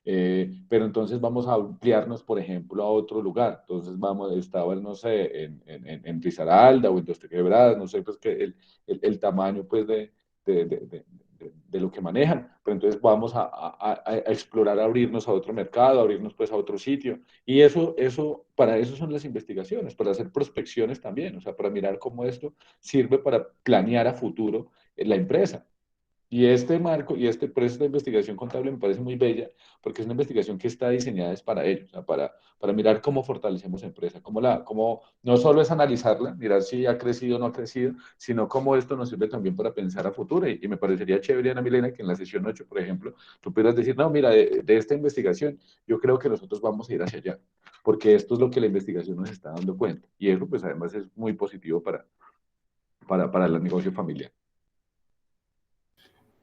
Pero entonces vamos a ampliarnos, por ejemplo, a otro lugar. Entonces estaba, no sé, en Risaralda o en Dos Quebradas, no sé, pues que el tamaño, pues, de lo que manejan. Pero entonces vamos a explorar, a abrirnos a otro mercado, a abrirnos, pues, a otro sitio. Y para eso son las investigaciones, para hacer prospecciones también, o sea, para mirar cómo esto sirve para planear a futuro la empresa. Y este marco y por eso esta investigación contable me parece muy bella, porque es una investigación que está diseñada es para ello, o sea, para mirar cómo fortalecemos la empresa, cómo no solo es analizarla, mirar si ha crecido o no ha crecido, sino cómo esto nos sirve también para pensar a futuro. Y me parecería chévere, Ana Milena, que en la sesión 8, por ejemplo, tú pudieras decir, no, mira, de esta investigación, yo creo que nosotros vamos a ir hacia allá, porque esto es lo que la investigación nos está dando cuenta. Y eso, pues, además es muy positivo para el negocio familiar.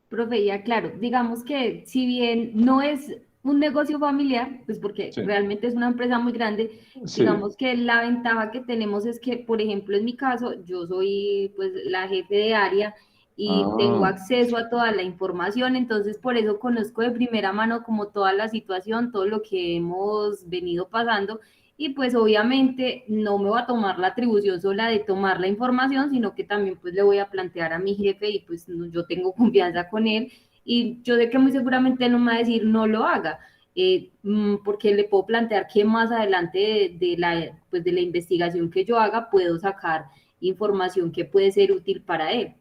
Profe, ya claro, digamos que si bien no es un negocio familiar, pues porque Sí, realmente es una empresa muy grande, sí. digamos que la ventaja que tenemos es que, por ejemplo, en mi caso, yo soy pues la jefe de área y tengo Ah. acceso a toda la información, entonces por eso conozco de primera mano como toda la situación, todo lo que hemos venido pasando y pues obviamente no me voy a tomar la atribución sola de tomar la información, sino que también pues le voy a plantear a mi jefe y pues yo tengo confianza con él y yo sé que muy seguramente él no me va a decir no lo haga. porque le puedo plantear que más adelante pues de la investigación que yo haga puedo sacar información que puede ser útil para él.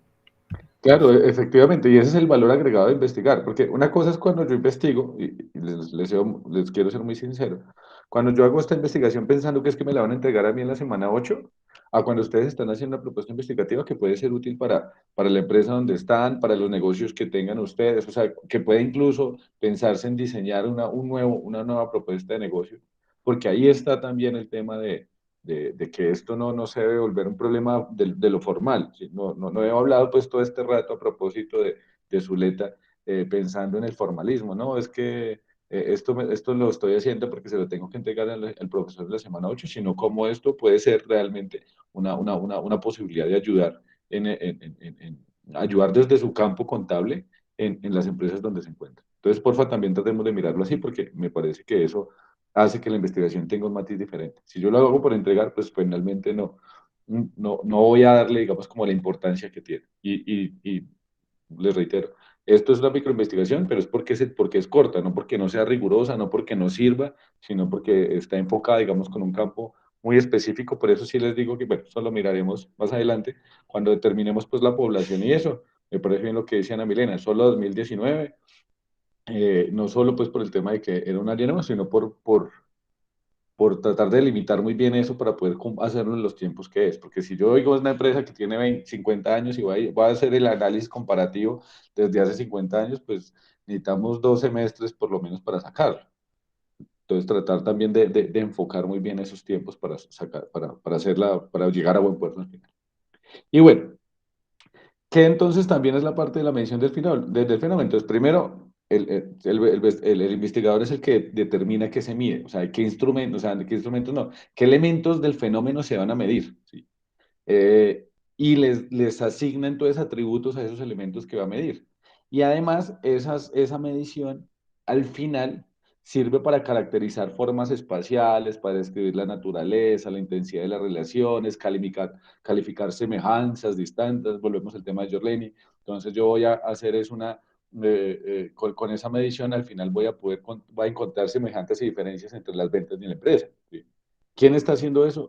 Claro, efectivamente, y ese es el valor agregado de investigar, porque una cosa es cuando yo investigo, y les quiero ser muy sincero, cuando yo hago esta investigación pensando que es que me la van a entregar a mí en la semana 8, a cuando ustedes están haciendo una propuesta investigativa que puede ser útil para la empresa donde están, para los negocios que tengan ustedes, o sea, que puede incluso pensarse en diseñar una nueva propuesta de negocio, porque ahí está también el tema de que esto no se debe volver un problema de lo formal. ¿Sí? No he hablado pues todo este rato a propósito de Zuleta, pensando en el formalismo, ¿no? Es que esto lo estoy haciendo porque se lo tengo que entregar al profesor de la semana 8, sino cómo esto puede ser realmente una posibilidad de ayudar ayudar desde su campo contable en las empresas donde se encuentra. Entonces, porfa, también tratemos de mirarlo así porque me parece que eso hace que la investigación tenga un matiz diferente. Si yo lo hago por entregar, pues finalmente no voy a darle, digamos, como la importancia que tiene. Y les reitero, esto es una microinvestigación, pero es porque es corta, no porque no sea rigurosa, no porque no sirva, sino porque está enfocada, digamos, con un campo muy específico. Por eso sí les digo que, bueno, eso lo miraremos más adelante, cuando determinemos pues la población y eso. Me parece bien lo que decía Ana Milena, solo 2019, no solo pues por el tema de que era un área nueva, sino por tratar de limitar muy bien eso para poder hacerlo en los tiempos que es. Porque si yo digo es una empresa que tiene 20, 50 años y voy a hacer el análisis comparativo desde hace 50 años, pues necesitamos 2 semestres por lo menos para sacarlo. Entonces tratar también de enfocar muy bien esos tiempos para sacar, para llegar a buen puerto al final. Y bueno, que entonces también es la parte de la medición del final, del fenómeno. Entonces, primero, el investigador es el que determina qué se mide, o sea, qué instrumentos, o sea, qué instrumentos no, qué elementos del fenómeno se van a medir, ¿sí? Y les asigna entonces atributos a esos elementos que va a medir. Y además, esa medición al final sirve para caracterizar formas espaciales, para describir la naturaleza, la intensidad de las relaciones, calificar semejanzas, distancias, volvemos al tema de Giorleni. Entonces yo voy a hacer es con esa medición al final va a encontrar semejanzas y diferencias entre las ventas de la empresa. ¿Sí? ¿Quién está haciendo eso?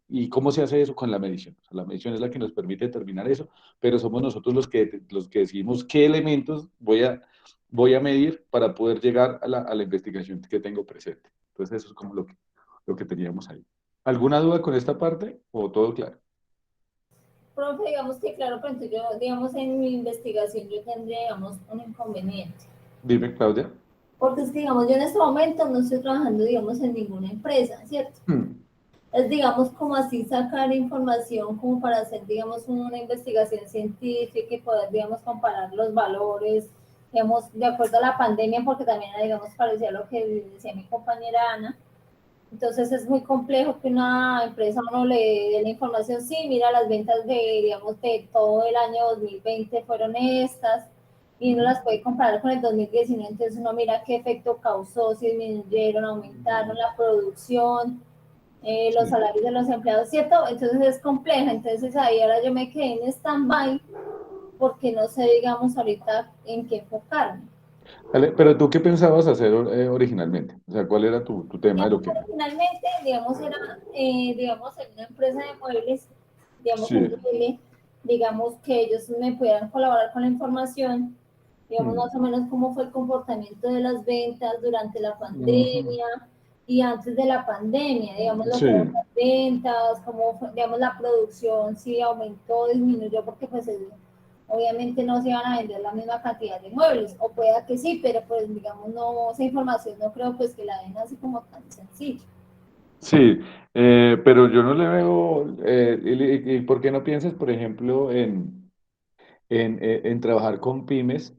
¿Y cómo se hace eso? Con la medición. O sea, la medición es la que nos permite determinar eso, pero somos nosotros los que decidimos qué elementos voy a medir para poder llegar a la investigación que tengo presente. Entonces, eso es como lo que teníamos ahí. ¿Alguna duda con esta parte o todo claro? Profe, digamos que claro, pero entonces yo, digamos, en mi investigación yo tendría, digamos, un inconveniente. Dime, Claudia. Porque es que, digamos, yo en este momento no estoy trabajando, digamos, en ninguna empresa, ¿cierto? Es, digamos, como así sacar información como para hacer, digamos, una investigación científica y poder, digamos, comparar los valores, digamos, de acuerdo a la pandemia, porque también, digamos, parecía lo que decía mi compañera Ana. Entonces es muy complejo que una empresa uno le dé la información, sí, mira, las ventas digamos, de todo el año 2020 fueron estas, y uno las puede comparar con el 2019, entonces uno mira qué efecto causó, si disminuyeron, aumentaron la producción, los salarios de los empleados, ¿cierto? Entonces es compleja, entonces ahí ahora yo me quedé en stand-by porque no sé, digamos, ahorita en qué enfocarme. Vale, pero tú, ¿qué pensabas hacer originalmente? O sea, ¿cuál era tu tema de lo Digamos, que... originalmente, digamos, era, digamos, en una empresa de muebles, digamos, Sí. en Chile, digamos, que ellos me pudieran colaborar con la información, digamos, más o menos cómo fue el comportamiento de las ventas durante la Ujú. pandemia y antes de la pandemia, digamos, lo Sí. que eran las ventas, cómo fue, digamos, la producción, si aumentó, disminuyó, porque pues obviamente no se van a vender la misma cantidad de muebles, o pueda que sí, pero pues digamos, no, esa información no creo pues que la den así como tan sencillo. Sí, pero yo no le veo, y ¿por qué no piensas, por ejemplo, en trabajar con pymes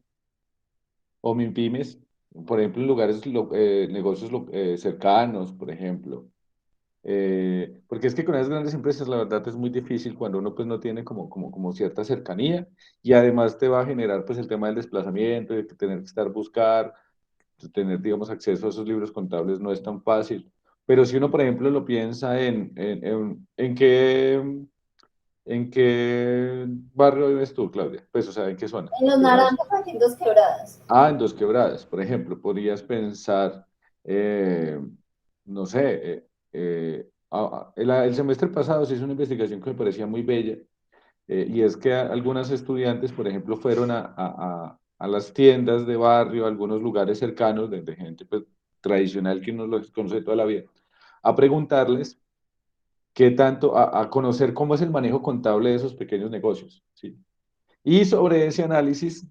o pymes, por ejemplo, en lugares, negocios cercanos, por ejemplo? Porque es que con esas grandes empresas, la verdad, es muy difícil cuando uno pues no tiene como cierta cercanía y además te va a generar pues el tema del desplazamiento, de que tener que tener, digamos, acceso a esos libros contables no es tan fácil. Pero si uno, por ejemplo, lo piensa en qué ¿En qué barrio vives tú, Claudia? Pues, o sea, ¿en qué zona? En Los Naranjos, aquí en Dos Quebradas. Ah, en Dos Quebradas, por ejemplo, podrías pensar, eh, no sé, el semestre pasado se hizo una investigación que me parecía muy bella, y es que algunas estudiantes, por ejemplo, fueron a las tiendas de barrio, a algunos lugares cercanos de gente pues, tradicional que uno los conoce toda la vida, a preguntarles qué tanto, a conocer cómo es el manejo contable de esos pequeños negocios, ¿sí? Y sobre ese análisis,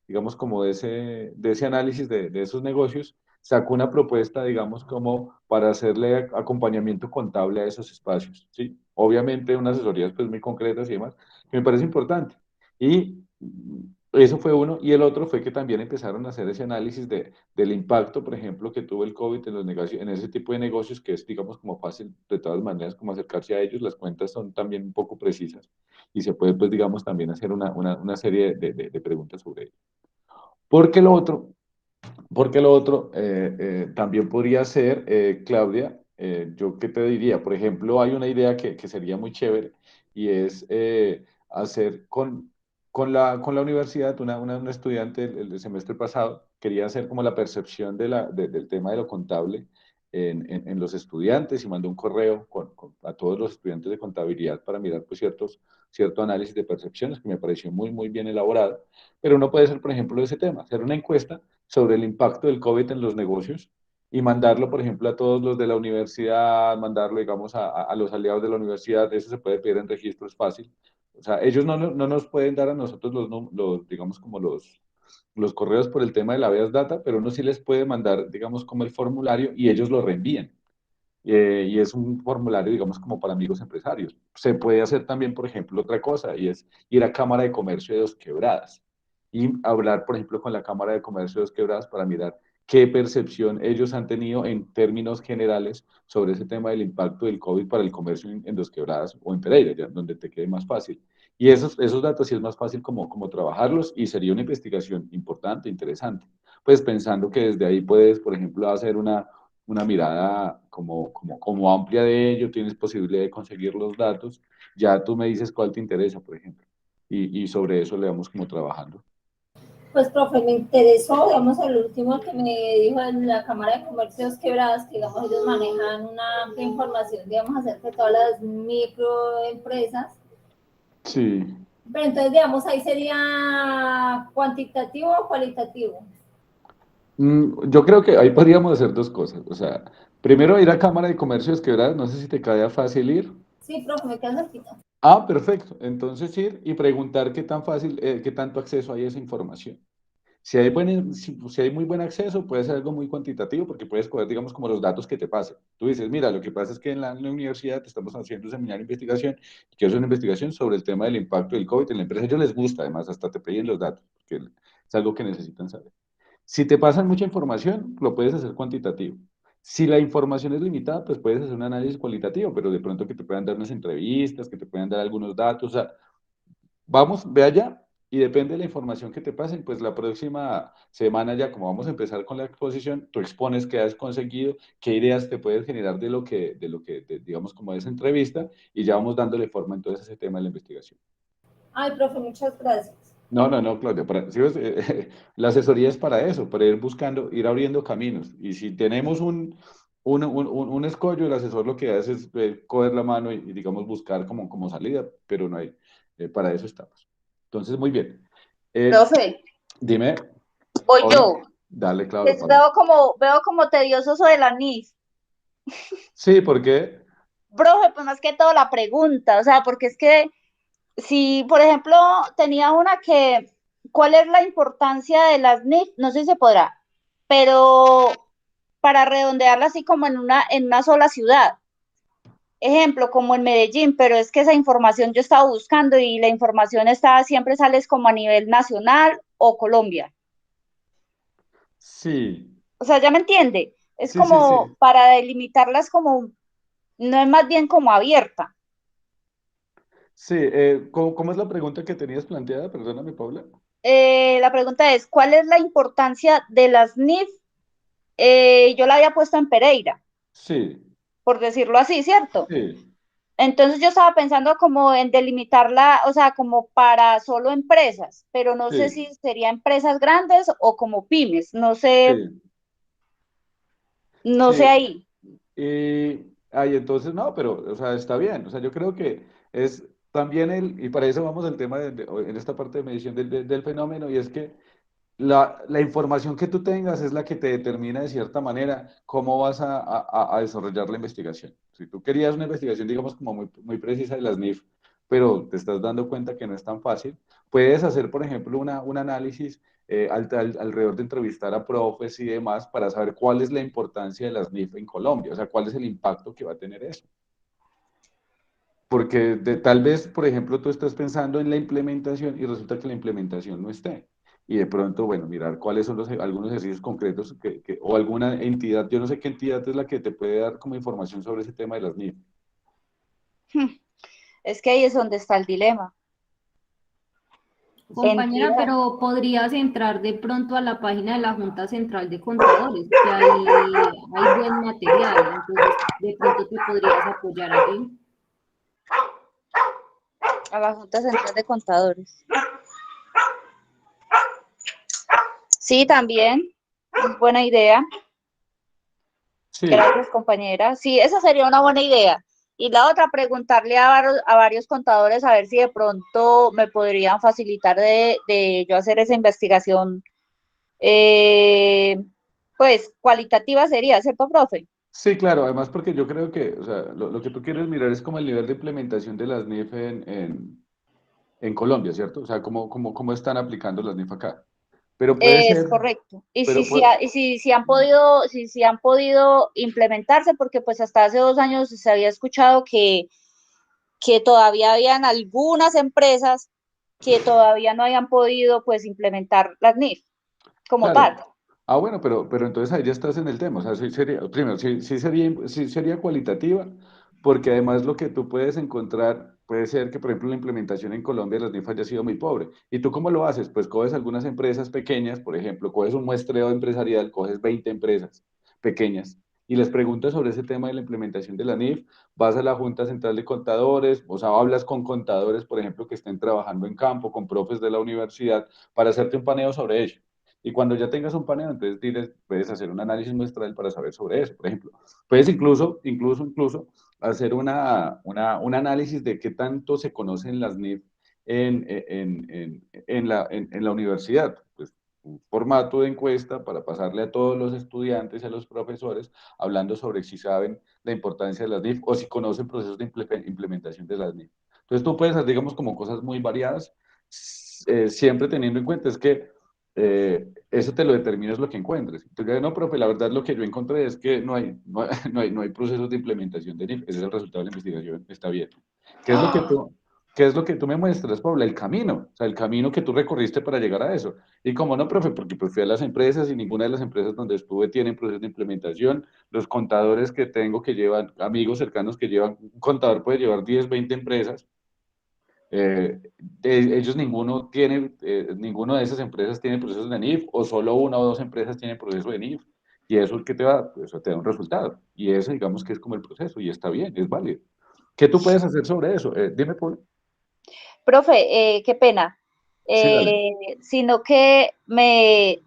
digamos, como de ese análisis de esos negocios, sacó una propuesta, digamos, como para hacerle acompañamiento contable a esos espacios, ¿sí? Obviamente unas asesorías pues muy concretas y demás, que me parece importante. Y eso fue uno. Y el otro fue que también empezaron a hacer ese análisis del impacto, por ejemplo, que tuvo el COVID en los negocios, en ese tipo de negocios, que es, digamos, como fácil de todas maneras, como acercarse a ellos. Las cuentas son también un poco precisas y se puede, pues, digamos, también hacer una serie de preguntas sobre ello. Porque lo otro, también podría ser, Claudia, yo qué te diría, por ejemplo, hay una idea que sería muy chévere y es hacer con la universidad, una estudiante el semestre pasado quería hacer como la percepción del tema de lo contable en los estudiantes y mandó un correo a todos los estudiantes de contabilidad para mirar pues, cierto análisis de percepciones que me pareció muy, muy bien elaborado. Pero uno puede hacer, por ejemplo, ese tema, hacer una encuesta sobre el impacto del COVID en los negocios y mandarlo, por ejemplo, a todos los de la universidad, mandarlo, digamos, a los aliados de la universidad. Eso se puede pedir en registro, es fácil. O sea, ellos no nos pueden dar a nosotros digamos, como los correos por el tema de la Beas Data, pero uno sí les puede mandar, digamos, como el formulario y ellos lo reenvían. Y es un formulario, digamos, como para amigos empresarios. Se puede hacer también, por ejemplo, otra cosa, y es ir a Cámara de Comercio de Dos Quebradas y hablar, por ejemplo, con la Cámara de Comercio de Dos Quebradas para mirar qué percepción ellos han tenido en términos generales sobre ese tema del impacto del COVID para el comercio en Dos Quebradas o en Pereira, ya, donde te quede más fácil. Y esos datos sí es más fácil como trabajarlos y sería una investigación importante, interesante. Pues pensando que desde ahí puedes, por ejemplo, hacer una mirada como amplia de ello, tienes posibilidad de conseguir los datos, ya tú me dices cuál te interesa, por ejemplo, y sobre eso le vamos como trabajando. Pues, profe, me interesó, digamos, el último que me dijo en la Cámara de Comercio de Dos Quebradas, que, digamos, ellos manejan una amplia información, digamos, acerca de todas las microempresas. Sí. Pero entonces, digamos, ahí sería cuantitativo o cualitativo. Yo creo que ahí podríamos hacer dos cosas. O sea, primero ir a Cámara de Comercio de Quebradas, no sé si te queda fácil ir. Sí, profe, me queda cerquita. Ah, perfecto. Entonces ir y preguntar qué tan fácil, qué tanto acceso hay a esa información. Si hay muy buen acceso, puede ser algo muy cuantitativo porque puedes coger, digamos, como los datos que te pasen. Tú dices, mira, lo que pasa es que en la universidad estamos haciendo un seminario de investigación y quiero hacer una investigación sobre el tema del impacto del COVID en la empresa. A ellos les gusta, además, hasta te piden los datos, porque es algo que necesitan saber. Si te pasan mucha información, lo puedes hacer cuantitativo. Si la información es limitada, pues puedes hacer un análisis cualitativo, pero de pronto que te puedan dar unas entrevistas, que te puedan dar algunos datos. O sea, vamos, ve allá y depende de la información que te pasen, pues la próxima semana ya como vamos a empezar con la exposición, tú expones qué has conseguido, qué ideas te puedes generar digamos, como de esa entrevista y ya vamos dándole forma entonces a ese tema de la investigación. Ay, profe, muchas gracias. No, Claudia, ¿sí ves? La asesoría es para eso, para ir buscando, ir abriendo caminos. Y si tenemos un escollo, el asesor lo que hace es coger la mano y, digamos, buscar como salida, pero no hay, para eso estamos. Entonces, muy bien. Profe, Dime, voy Paula. yo. Dale, Claudia, Paula. Veo como tedioso eso del anís. Sí, ¿por qué? Profe, pues más que todo la pregunta, o sea, porque es que si, por ejemplo, tenía una que, ¿cuál es la importancia de las NIF? No sé si se podrá, pero para redondearla así como en una sola ciudad. Ejemplo, como en Medellín, pero es que esa información yo estaba buscando y la información siempre sale como a nivel nacional o Colombia. Sí, O sea, ya me entiende. Es sí, sí, como sí. para delimitarlas como, no es más bien como abierta. Sí, ¿cómo es la pregunta que tenías planteada? Perdóname, Paula. La pregunta es, ¿cuál es la importancia de las NIF? Yo la había puesto en Pereira, Sí, por decirlo así, ¿cierto? sí. Entonces yo estaba pensando como en delimitarla, o sea, como para solo empresas, pero no sé Sí, si sería empresas grandes o como pymes, sí, no sé sí. ahí. Ay, entonces no, pero, o sea, está bien. O sea, yo creo que es también y para eso vamos al tema en esta parte de medición del fenómeno, y es que la información que tú tengas es la que te determina de cierta manera cómo vas a desarrollar la investigación. Si tú querías una investigación, digamos, como muy precisa de las NIF, pero te estás dando cuenta que no es tan fácil, puedes hacer, por ejemplo, un análisis alrededor de entrevistar a profes y demás para saber cuál es la importancia de las NIF en Colombia, o sea, cuál es el impacto que va a tener eso. Porque tal vez, por ejemplo, tú estás pensando en la implementación y resulta que la implementación no esté. Y de pronto, bueno, mirar cuáles son algunos ejercicios concretos o alguna entidad, yo no sé qué entidad es la que te puede dar como información sobre ese tema de las NIF. Es que ahí es donde está el dilema. Compañera, Entidad. pero podrías entrar de pronto a la página de la Junta Central de Contadores, que ahí hay buen material, entonces de pronto te podrías apoyar allí. A la Junta Central de Contadores. Sí, también. Es buena idea. Sí, Gracias, compañera. Sí, esa sería una buena idea. Y la otra, preguntarle a varios contadores a ver si de pronto me podrían facilitar de yo hacer esa investigación, eh, pues cualitativa sería, ¿cierto, profe? sí, claro, además porque yo creo que, o sea, lo que tú quieres mirar es como el nivel de implementación de las NIF en Colombia, ¿cierto? O sea, cómo están aplicando las NIF acá. Pero puede Es ser, correcto. Y pero si han podido, si han podido implementarse, porque pues hasta hace 2 años se había escuchado que todavía habían algunas empresas que todavía no habían podido pues implementar las NIF como tal. claro. Ah, bueno, pero entonces ahí ya estás en el tema. O sea, sí sería, primero, sí sería cualitativa, porque además lo que tú puedes encontrar puede ser que, por ejemplo, la implementación en Colombia de las NIF haya sido muy pobre. ¿Y tú cómo lo haces? Pues coges algunas empresas pequeñas, por ejemplo, coges un muestreo empresarial, coges 20 empresas pequeñas y les preguntas sobre ese tema de la implementación de la NIF, vas a la Junta Central de Contadores, o sea, hablas con contadores, por ejemplo, que estén trabajando en campo, con profes de la universidad, para hacerte un paneo sobre ello. Y cuando ya tengas un paneo, entonces puedes hacer un análisis muestral para saber sobre eso. Por ejemplo, puedes incluso hacer un análisis de qué tanto se conocen las NIF en la universidad. Pues un formato de encuesta para pasarle a todos los estudiantes y a los profesores hablando sobre si saben la importancia de las NIF o si conocen procesos de implementación de las NIF. Entonces tú puedes hacer, digamos, como cosas muy variadas, siempre teniendo en cuenta es que eso te lo determinas lo que encuentres. Entonces, no, profe, la verdad lo que yo encontré es que no hay procesos de implementación de NIF. Ese es el resultado de la investigación, está bien. ¿Qué es lo que tú, qué es lo que tú me muestras, Paula? El camino, o sea, el camino que tú recorriste para llegar a eso. Y como no, profe, porque pues fui a las empresas y ninguna de las empresas donde estuve tienen procesos de implementación. Los contadores que tengo que llevan, amigos cercanos que llevan, un contador puede llevar 10 20 empresas. Ellos ninguno de esas empresas tiene procesos de NIF o solo una o dos empresas tienen proceso de NIF y eso que te va, eso te da un resultado y eso digamos que es como el proceso y está bien, es válido. ¿Qué tú puedes hacer sobre eso? Dime, Paul. Profe, qué pena. Sí, dale. Sino que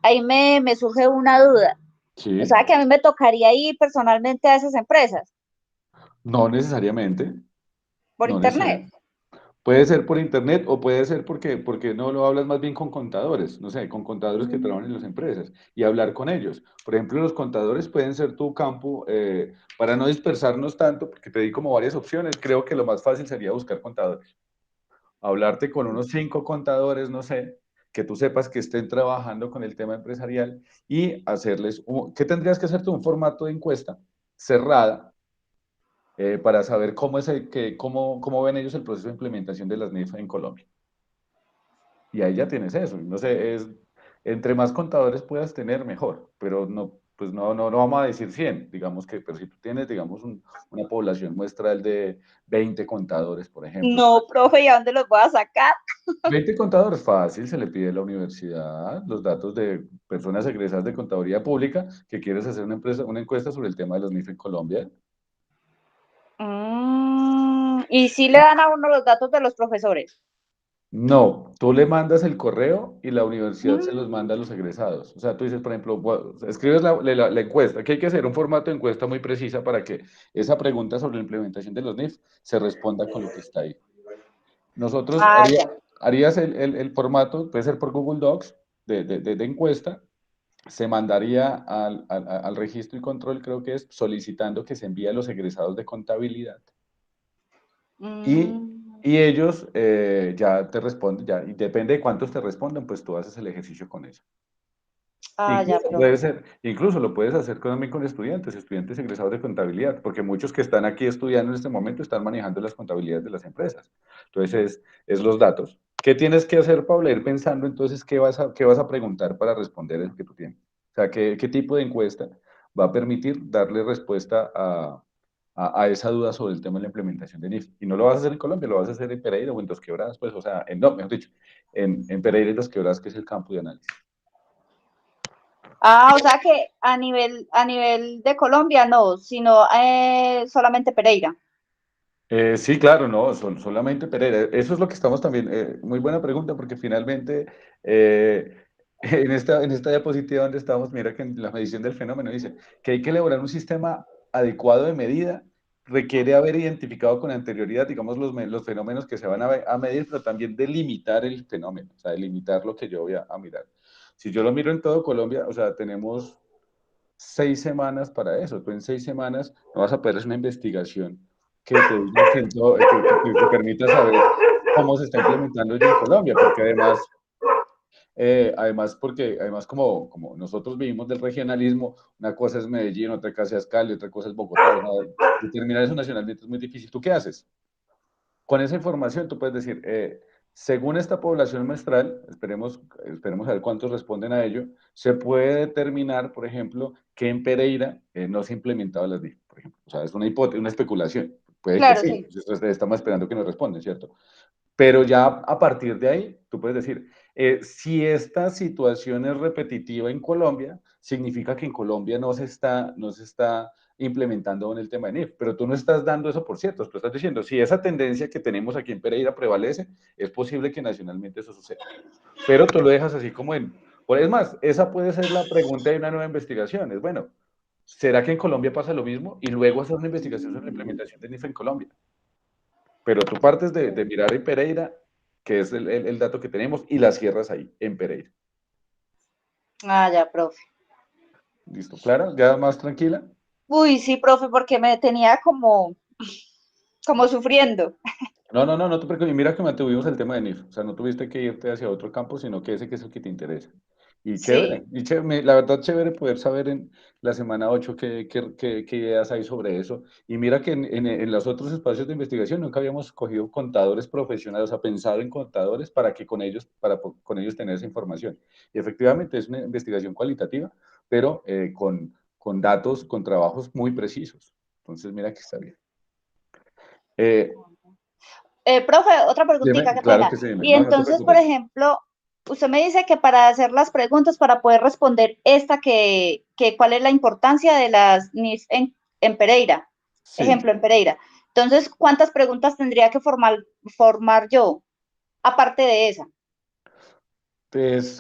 ahí me surge una duda. O Sí, sea, que a mí me tocaría ir personalmente a esas empresas no necesariamente, por no internet. necesariamente. Puede ser por internet o puede ser porque no lo hablas más bien con contadores, no sé, con contadores que trabajan en las empresas y hablar con ellos. Por ejemplo, los contadores pueden ser tu campo, para no dispersarnos tanto, porque te di como varias opciones, creo que lo más fácil sería buscar contadores. Hablarte con unos 5 contadores, no sé, que tú sepas que estén trabajando con el tema empresarial y hacerles, ¿qué tendrías que hacer tú? Un formato de encuesta cerrada para saber cómo ven ellos el proceso de implementación de las NIF en Colombia. Y ahí ya tienes eso. No sé, entre más contadores puedas tener, mejor, pero no, pues no vamos a decir 100 digamos que, pero si tú tienes, digamos, una población muestral de 20 contadores, por ejemplo. No, profe, ¿y a dónde los voy a sacar? 20 contadores, fácil, se le pide a la universidad los datos de personas egresadas de contaduría pública que quieres hacer una encuesta sobre el tema de los NIF en Colombia. Y sí le dan a uno los datos de los profesores. No, tú le mandas el correo y la universidad se los Mm. manda a los egresados. O sea, tú dices, por ejemplo, escribes la encuesta, que hay que hacer un formato de encuesta muy precisa para que esa pregunta sobre la implementación de los NIF se responda con lo que está ahí. Nosotros Ah, ya. harías el formato, puede ser por Google Docs, de encuesta, se mandaría al registro y control, creo que es, solicitando que se envíe a los egresados de contabilidad. Y, Mm. y ellos ya te responden, ya, y depende de cuántos te respondan, pues tú haces el ejercicio con eso. Ah, ya, profe. Incluso lo puedes hacer también con estudiantes egresados de contabilidad, porque muchos que están aquí estudiando en este momento están manejando las contabilidades de las empresas. Entonces, es los datos. ¿Qué tienes que hacer, Paula? Ir pensando entonces qué vas a preguntar para responder el que tú tienes. O sea, qué tipo de encuesta va a permitir darle respuesta a esa duda sobre el tema de la implementación de NIF. Y no lo vas a hacer en Colombia, lo vas a hacer en Pereira o en Dos Quebradas, pues, o sea, no, mejor dicho, en Pereira y Dos Quebradas, que es el campo de análisis. Ah, o sea que a nivel de Colombia no, sino solamente Pereira. Sí, claro, no, solamente Pereira. Eso es lo que estamos también, muy buena pregunta, porque finalmente en esta diapositiva donde estamos, mira que en la medición del fenómeno dice que hay que elaborar un sistema adecuado de medida, requiere haber identificado con anterioridad, digamos, los fenómenos que se van a medir, pero también delimitar el fenómeno, o sea, delimitar lo que yo voy a mirar. Si yo lo miro en todo Colombia, o sea, tenemos 6 semanas para eso. Tú en 6 semanas no vas a poder hacer una investigación que te, diga que permita saber cómo se está implementando ya en Colombia, porque además como nosotros vivimos del regionalismo, una cosa es Medellín, otra cosa es Cali, otra cosa es Bogotá, o sea, determinar eso nacionalmente es muy difícil. ¿Tú qué haces? Con esa información tú puedes decir, según esta población muestral, esperemos a ver cuántos responden a ello, se puede determinar, por ejemplo, que en Pereira no se ha implementado las DIF, por ejemplo. O sea, es una hipótesis, una especulación. Puede que Claro, sí, sí. estamos esperando que nos respondan, ¿cierto? Pero ya a partir de ahí, tú puedes decir, si esta situación es repetitiva en Colombia, significa que en Colombia no se está implementando en el tema de NIF, pero tú no estás dando eso por cierto, tú estás diciendo, si esa tendencia que tenemos aquí en Pereira prevalece, es posible que nacionalmente eso suceda. Pero tú lo dejas así como es más, esa puede ser la pregunta de una nueva investigación, es bueno, ¿será que en Colombia pasa lo mismo? Y luego hacer una investigación sobre la implementación de NIF en Colombia. Pero tú partes de mirar en Pereira, que es el dato que tenemos, y las cierras ahí, en Pereira. Ah, ya, profe. ¿Listo? ¿Clara? ¿Ya más tranquila? Uy, sí, profe, porque me tenía como sufriendo. No te preocupes. Mira que mantuvimos el tema de NIF. O sea, no tuviste que irte hacia otro campo, sino que ese que es el que te interesa. Sí. Y chévere, la verdad, chévere poder saber en la semana 8 qué ideas hay sobre eso. Y mira que en los otros espacios de investigación nunca habíamos cogido contadores profesionales, o sea, pensado en contadores para que con ellos tener esa información. Y efectivamente es una investigación cualitativa, pero con datos, con trabajos muy precisos. Entonces, mira que está bien. Eh, Profe, otra preguntita, Dime, qué claro pena. que sí, dime. Y No, no te entonces, por preocupes. ejemplo, usted me dice que para hacer las preguntas, para poder responder esta, cuál es la importancia de las NIF en Pereira. Sí, Ejemplo, en Pereira. Entonces, ¿cuántas preguntas tendría que formar yo, aparte de esa? pues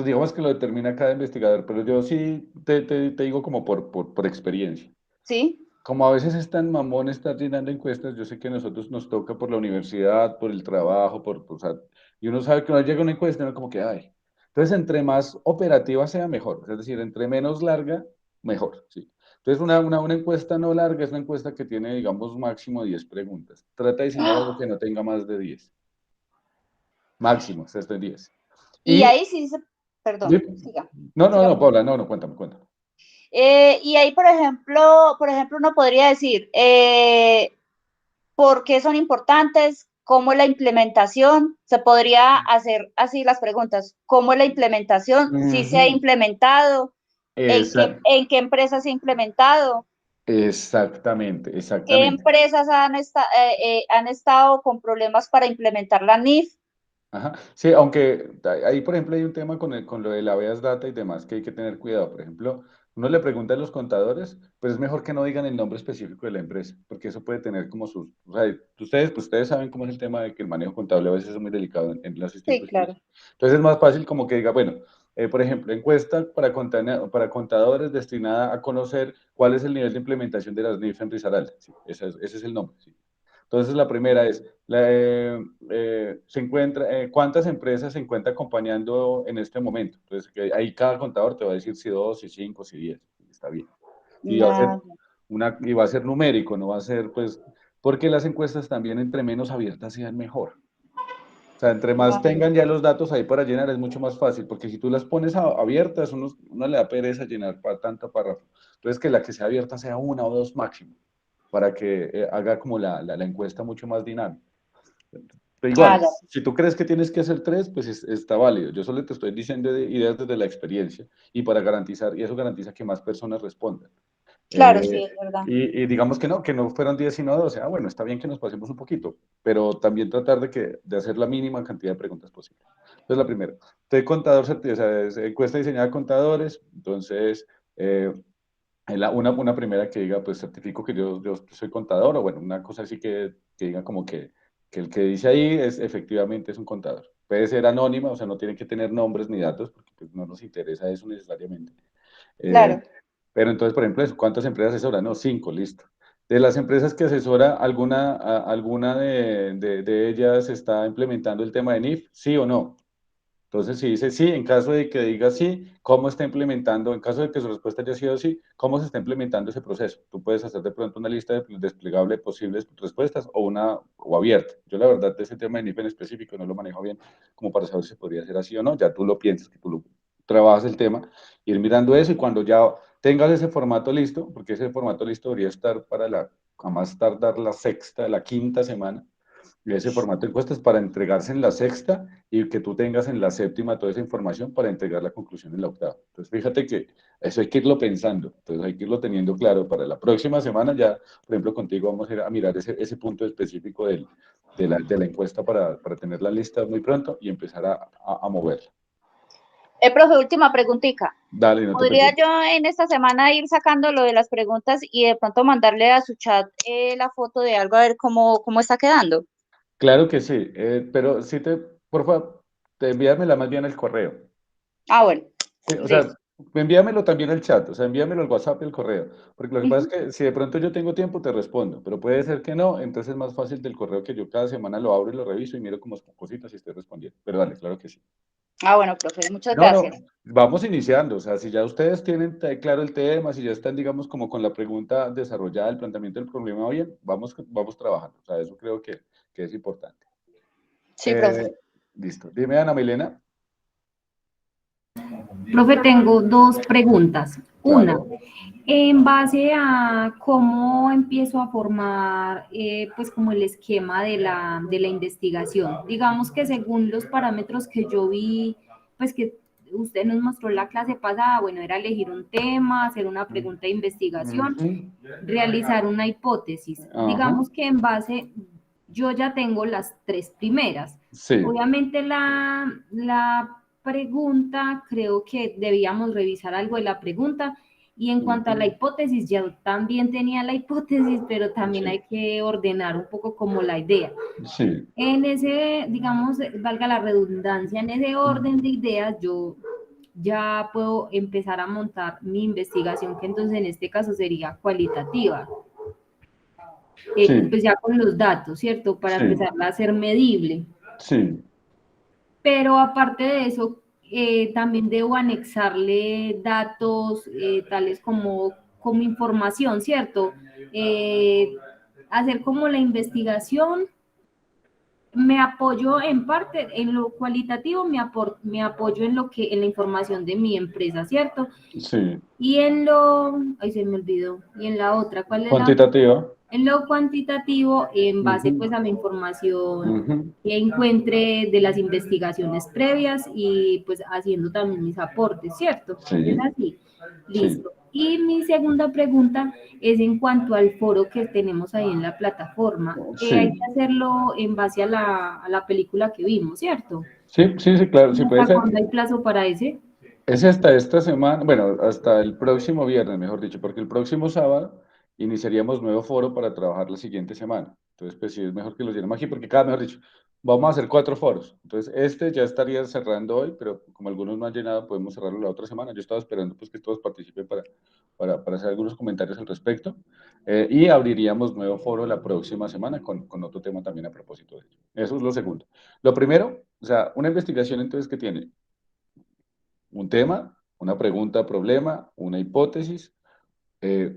digamos que lo determina cada investigador, pero yo sí te digo como por experiencia. ¿Sí? Como a veces es tan mamón estar llenando encuestas, yo sé que a nosotros nos toca por la universidad, por el trabajo, o sea, y uno sabe que no llega una encuesta y uno como que, ay. Entonces, entre más operativa sea, mejor. Es decir, entre menos larga, mejor, sí. Entonces, una encuesta no larga es una encuesta que tiene, digamos, máximo 10 preguntas. Trata de diseñar algo que no tenga más de 10. Máximo, esto es 10. Y Y, ahí sí se, perdón, siga, no, siga. Paula, no, cuéntame. Y ahí, por ejemplo, uno podría decir, ¿por qué son importantes? ¿Cómo es la implementación? Se podría hacer así las preguntas. ¿Cómo es la implementación? ¿Si se ha Ujú. implementado? Esa- En qué empresas se ha implementado? exactamente, ¿Qué exactamente. empresas han estado con problemas para implementar la NIF? Ajá. Sí, aunque ahí, por ejemplo, hay un tema con lo de la Beas Data y demás que hay que tener cuidado. Por ejemplo, uno le pregunta a los contadores, pues es mejor que no digan el nombre específico de la empresa, porque eso puede tener como sus, o sea, ustedes saben cómo es el tema de que el manejo contable a veces es muy delicado en las Sí, instituciones. claro. Entonces es más fácil como que diga, bueno, por ejemplo, encuesta para contadores destinada a conocer cuál es el nivel de implementación de las NIF en Risaralda. Sí, ese es el nombre. Sí. Entonces, la primera es, ¿cuántas empresas se encuentra acompañando en este momento? Entonces, ahí cada contador te va a decir si 2, si 5, si 10. Está bien. Y va a ser numérico, no va a ser, pues, porque las encuestas también entre menos abiertas sean mejor. O sea, entre más tengan ya los datos ahí para llenar es mucho más fácil, porque si tú las pones abiertas, uno le da pereza llenar para tanto párrafo. Entonces, que la que sea abierta sea una o dos máximo, para que haga como la encuesta mucho más dinámica. Pero igual, Ya. si tú crees que tienes que hacer tres, pues está válido. Yo solo te estoy diciendo ideas desde la experiencia y para garantizar, y eso garantiza que más personas respondan. Claro, sí, es verdad. Y digamos que no fueron 10 sino 12. Ah, bueno, está bien que nos pasemos un poquito, pero también tratar de hacer la mínima cantidad de preguntas posible. Entonces, la primera. Estoy contador, o sea, es encuesta diseñada de contadores, entonces, una primera que diga, pues certifico que yo soy contador, o bueno, una cosa así que diga como que el que dice ahí efectivamente es un contador. Puede ser anónima, o sea, no tiene que tener nombres ni datos, porque pues, no nos interesa eso necesariamente. Claro. Pero entonces, por ejemplo, ¿cuántas empresas asesora? No, 5, listo. De las empresas que asesora, ¿alguna de ellas está implementando el tema de NIF? ¿Sí o no? Entonces, si dice sí, en caso de que diga sí, ¿cómo está implementando? En caso de que su respuesta haya sido sí, ¿cómo se está implementando ese proceso? Tú puedes hacer de pronto una lista desplegable de posibles respuestas o abierta. Yo la verdad de ese tema de NIF en específico no lo manejo bien como para saber si podría ser así o no. Ya tú lo piensas, que tú lo trabajas el tema, ir mirando eso y cuando ya tengas ese formato listo, porque ese formato listo debería estar a más tardar la quinta semana, y ese formato de encuestas para entregarse en la sexta y que tú tengas en la séptima toda esa información para entregar la conclusión en la octava. Entonces, fíjate que eso hay que irlo pensando, entonces hay que irlo teniendo claro para la próxima semana ya, por ejemplo, contigo vamos a ir a mirar ese punto específico de la encuesta para tener la lista muy pronto y empezar a moverla. Profe, última preguntita. Dale, no te ¿Podría preocupes. yo en esta semana ir sacando lo de las preguntas y de pronto mandarle a su chat la foto de algo a ver cómo está quedando? Claro que sí, pero sí por favor, envíamela más bien al correo. Ah, bueno. Sí, o sea, Listo. envíamelo también al chat, o sea, envíamelo al WhatsApp y al correo, porque lo que pasa Ujú. es que si de pronto yo tengo tiempo te respondo, pero puede ser que no, entonces es más fácil del correo que yo cada semana lo abro y lo reviso y miro como cositas y estoy respondiendo. Pero dale, claro que sí. Ah, bueno, profe, muchas No, gracias. no, vamos iniciando, o sea, si ya ustedes tienen claro el tema, si ya están, digamos, como con la pregunta desarrollada, el planteamiento del problema bien, vamos trabajando, o sea, eso creo que es importante. Sí, profe. Listo. Dime, Ana Milena. Profe, tengo dos preguntas. Una, Claro. en base a cómo empiezo a formar, pues como el esquema de la investigación. Digamos que según los parámetros que yo vi, pues que usted nos mostró la clase pasada, bueno, era elegir un tema, hacer una pregunta de investigación, Ujú. realizar una hipótesis. Ajá. Digamos que en base, yo ya tengo las tres primeras. Sí. Obviamente la pregunta, creo que debíamos revisar algo de la pregunta. Y en cuanto a la hipótesis, yo también tenía la hipótesis, pero también Sí. hay que ordenar un poco como la idea. Sí. En ese, digamos, valga la redundancia, en ese orden de ideas, yo ya puedo empezar a montar mi investigación, que entonces en este caso sería cualitativa. Sí. Pues ya con los datos, ¿cierto? Para Sí. empezarla a ser medible. Sí. Pero aparte de eso, también debo anexarle datos tales como información, ¿cierto? Hacer como la investigación, me apoyo en parte en lo cualitativo, me apoyo en la información de mi empresa, ¿cierto? Sí. Y ay, se me olvidó, y en la otra, ¿cuál es la otra? Cuantitativa. En lo cuantitativo, en base pues Ujú. a mi información Ujú. que encuentre de las investigaciones previas y pues haciendo también mis aportes, ¿cierto? Es Sí. así. Sí. Listo. Y mi segunda pregunta es en cuanto al foro que tenemos ahí en la plataforma. Hay que Sí. hacerlo en base a la película que vimos, ¿cierto? Sí, sí, sí, claro, sí ¿Y puede hasta ser. cuándo hay plazo para ese? Es hasta esta semana, bueno, hasta el próximo viernes, mejor dicho, porque el próximo sábado iniciaríamos nuevo foro para trabajar la siguiente semana. Entonces, pues sí, es mejor que lo llenemos aquí, porque cada, mejor dicho, vamos a hacer 4 foros. Entonces, este ya estaría cerrando hoy, pero como algunos no han llenado, podemos cerrarlo la otra semana. Yo estaba esperando pues que todos participen para hacer algunos comentarios al respecto. Y abriríamos nuevo foro la próxima semana con otro tema también a propósito de ello. Eso es lo segundo. Lo primero, o sea, una investigación entonces que tiene un tema, una pregunta, problema, una hipótesis, eh,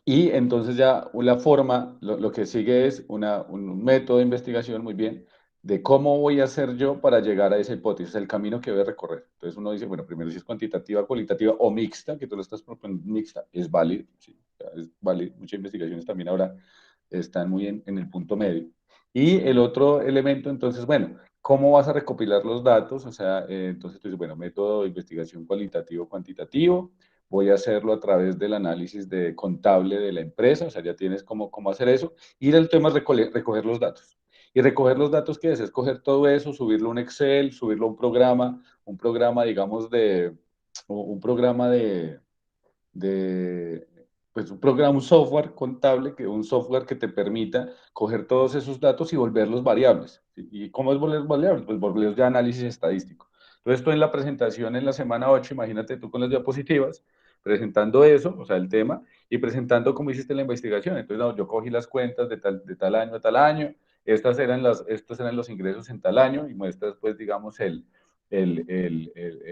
y entonces ya la forma, lo que sigue es un método de investigación, muy bien, de cómo voy a hacer yo para llegar a esa hipótesis, el camino que voy a recorrer. Entonces uno dice, bueno, primero si es cuantitativa, cualitativa o mixta, que tú lo estás proponiendo mixta, es válido, sí, es válido. Muchas investigaciones también ahora están muy en el punto medio. Y el otro elemento, entonces, bueno, ¿cómo vas a recopilar los datos? O sea, entonces tú dices, bueno, método de investigación cualitativo, cuantitativo, voy a hacerlo a través del análisis de contable de la empresa, o sea, ya tienes cómo hacer eso. Y el tema es recoger los datos. Y recoger los datos, ¿qué es coger todo eso, subirlo a un Excel, subirlo a un programa, digamos, un programa de pues un programa, un software contable, un software que te permita coger todos esos datos y volverlos variables. ¿Sí? ¿Y cómo es volverlos variables? Pues volverlos ya análisis estadístico. Entonces, esto en la presentación en la semana 8, imagínate tú con las diapositivas, presentando eso, o sea, el tema, y presentando cómo hiciste la investigación. Entonces, no, yo cogí las cuentas de tal año a tal año, estos eran los ingresos en tal año, y muestras, pues, digamos, el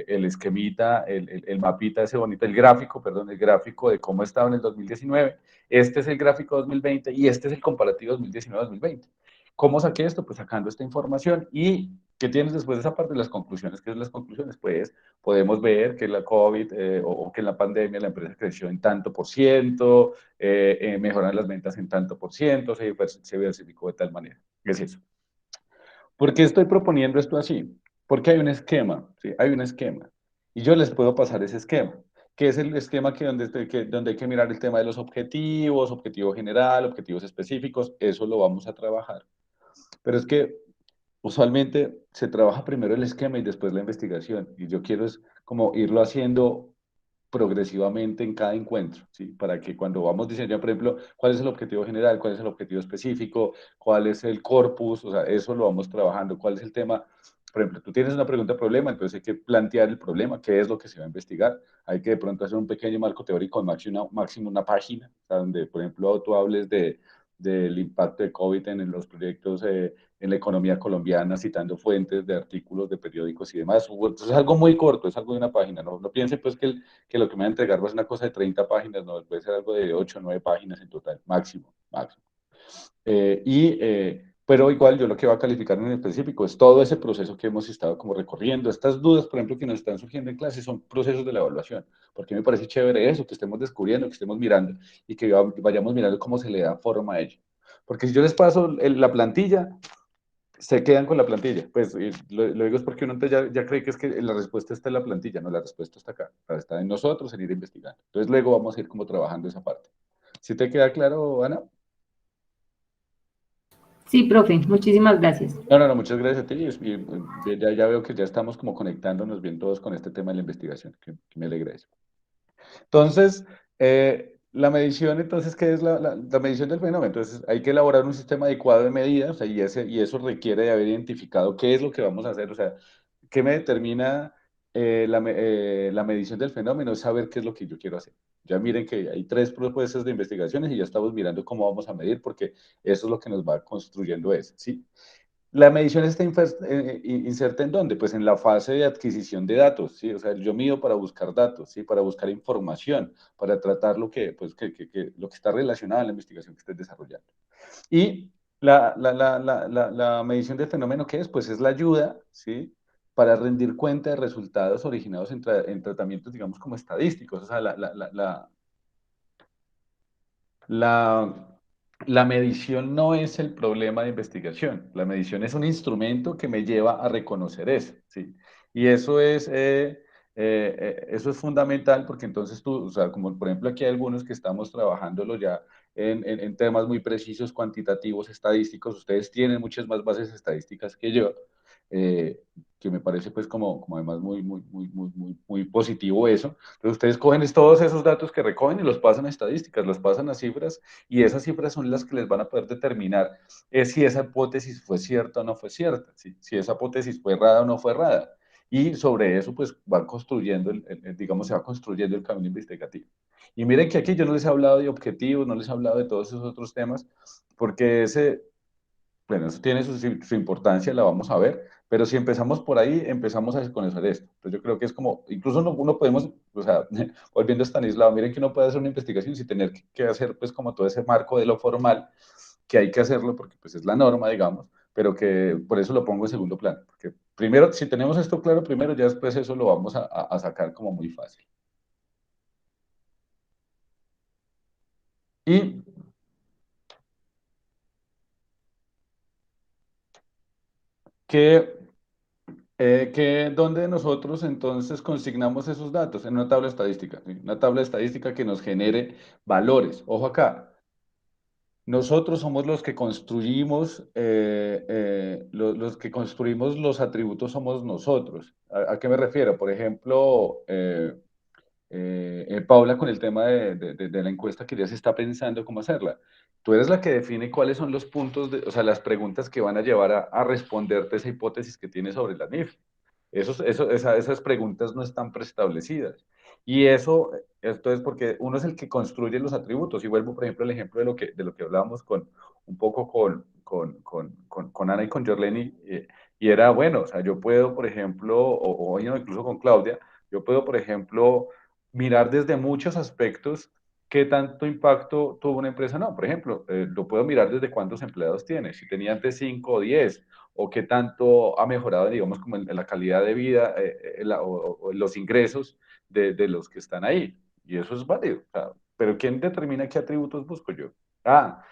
esquemita, el mapita ese bonito, el gráfico, perdón, el gráfico de cómo estaba en el 2019. Este es el gráfico 2020 y este es el comparativo 2019-2020. ¿Cómo saqué esto? Pues sacando esta información. ¿Y qué tienes después de esa parte? Las conclusiones. ¿Qué son las conclusiones? Pues podemos ver que la COVID o que en la pandemia la empresa creció en tanto por ciento, mejoran las ventas en tanto por ciento, se diversificó de tal manera. ¿Qué es eso? ¿Por qué estoy proponiendo esto así? Porque hay un esquema, ¿sí? Hay un esquema. Y yo les puedo pasar ese esquema, que es el esquema donde hay que mirar el tema de los objetivos, objetivo general, objetivos específicos, eso lo vamos a trabajar. Pero es que usualmente se trabaja primero el esquema y después la investigación. Y yo quiero es como irlo haciendo progresivamente en cada encuentro, ¿sí? Para que cuando vamos diseñando, por ejemplo, cuál es el objetivo general, cuál es el objetivo específico, cuál es el corpus, o sea, eso lo vamos trabajando, cuál es el tema. Por ejemplo, tú tienes una pregunta problema, entonces hay que plantear el problema, qué es lo que se va a investigar. Hay que de pronto hacer un pequeño marco teórico, máximo una página, o sea, donde, por ejemplo, tú hables del impacto de COVID en los proyectos en la economía colombiana, citando fuentes de artículos de periódicos y demás. Entonces, es algo muy corto, es algo de una página. No piensen pues que lo que me va a entregar va a ser una cosa de 30 páginas, no, puede ser algo de 8 o 9 páginas en total, máximo, máximo. Pero igual yo lo que voy a calificar en específico es todo ese proceso que hemos estado como recorriendo. Estas dudas, por ejemplo, que nos están surgiendo en clase son procesos de la evaluación, porque me parece chévere eso, que estemos descubriendo, que estemos mirando y que vayamos mirando cómo se le da forma a ello. Porque si yo les paso la plantilla, se quedan con la plantilla. Pues lo digo es porque uno ya cree que es que la respuesta está en la plantilla, no, la respuesta está acá, está en nosotros, en ir investigando. Entonces luego vamos a ir como trabajando esa parte. ¿Sí te queda claro, Ana? Sí, profe, muchísimas gracias. No, muchas gracias a ti. Ya veo que ya estamos como conectándonos bien todos con este tema de la investigación, que me alegra eso. Entonces, la medición, entonces, ¿qué es la medición del fenómeno? Entonces, hay que elaborar un sistema adecuado de medidas, o sea, y eso requiere de haber identificado qué es lo que vamos a hacer, o sea, qué me determina la medición del fenómeno, es saber qué es lo que yo quiero hacer. Ya miren que hay 3 propuestas de investigaciones y ya estamos mirando cómo vamos a medir, porque eso es lo que nos va construyendo eso, ¿sí? La medición está inserta ¿en dónde? Pues en la fase de adquisición de datos, ¿sí? O sea, yo mido para buscar datos, ¿sí? Para buscar información, para tratar lo que está relacionado a la investigación que estés desarrollando. Y la medición del fenómeno, ¿qué es? Pues es la ayuda, ¿sí? Para rendir cuenta de resultados originados en tratamientos, digamos, como estadísticos. O sea, la, la medición no es el problema de investigación. La medición es un instrumento que me lleva a reconocer eso, ¿sí? Y eso es fundamental porque entonces tú, o sea, como por ejemplo aquí hay algunos que estamos trabajándolo ya en temas muy precisos, cuantitativos, estadísticos, ustedes tienen muchas más bases estadísticas que yo. eh, que me parece pues como además muy positivo eso. Entonces ustedes cogen todos esos datos que recogen y los pasan a estadísticas, los pasan a cifras, y esas cifras son las que les van a poder determinar si esa hipótesis fue cierta o no fue cierta, si esa hipótesis fue errada o no fue errada. Y sobre eso pues van construyendo, digamos, se va construyendo el camino investigativo. Y miren que aquí yo no les he hablado de objetivos, no les he hablado de todos esos otros temas, porque bueno, eso tiene su importancia, la vamos a ver, pero si empezamos por ahí, empezamos a desconocer esto. Entonces yo creo que es como, incluso uno podemos, o sea, volviendo a Stanislao, miren que uno puede hacer una investigación sin tener que hacer pues como todo ese marco de lo formal, que hay que hacerlo porque pues es la norma, digamos, pero que por eso lo pongo en segundo plano, porque primero, si tenemos esto claro, primero ya después eso lo vamos a sacar como muy fácil. Y que ¿dónde nosotros entonces consignamos esos datos? En una tabla estadística, ¿sí? Una tabla estadística que nos genere valores. Ojo acá, nosotros somos los que construimos, los que construimos los atributos somos nosotros. ¿A qué me refiero? Por ejemplo, Paula, con el tema de la encuesta que ya se está pensando cómo hacerla. Tú eres la que define cuáles son los puntos, o sea, las preguntas que van a llevar a responderte esa hipótesis que tienes sobre la NIF. Esas preguntas no están preestablecidas. Y esto es porque uno es el que construye los atributos. Y vuelvo, por ejemplo, al ejemplo de lo que hablábamos un poco con Ana y con Jorleni, y era, bueno, o sea, yo puedo, por ejemplo, o no, incluso con Claudia, yo puedo, por ejemplo, mirar desde muchos aspectos qué tanto impacto tuvo una empresa. No, por ejemplo, lo puedo mirar desde cuántos empleados tiene, si tenía antes 5 o 10, o qué tanto ha mejorado, digamos, como en la calidad de vida o los ingresos de los que están ahí. Y eso es válido. O sea, pero ¿quién determina qué atributos busco yo? Ah,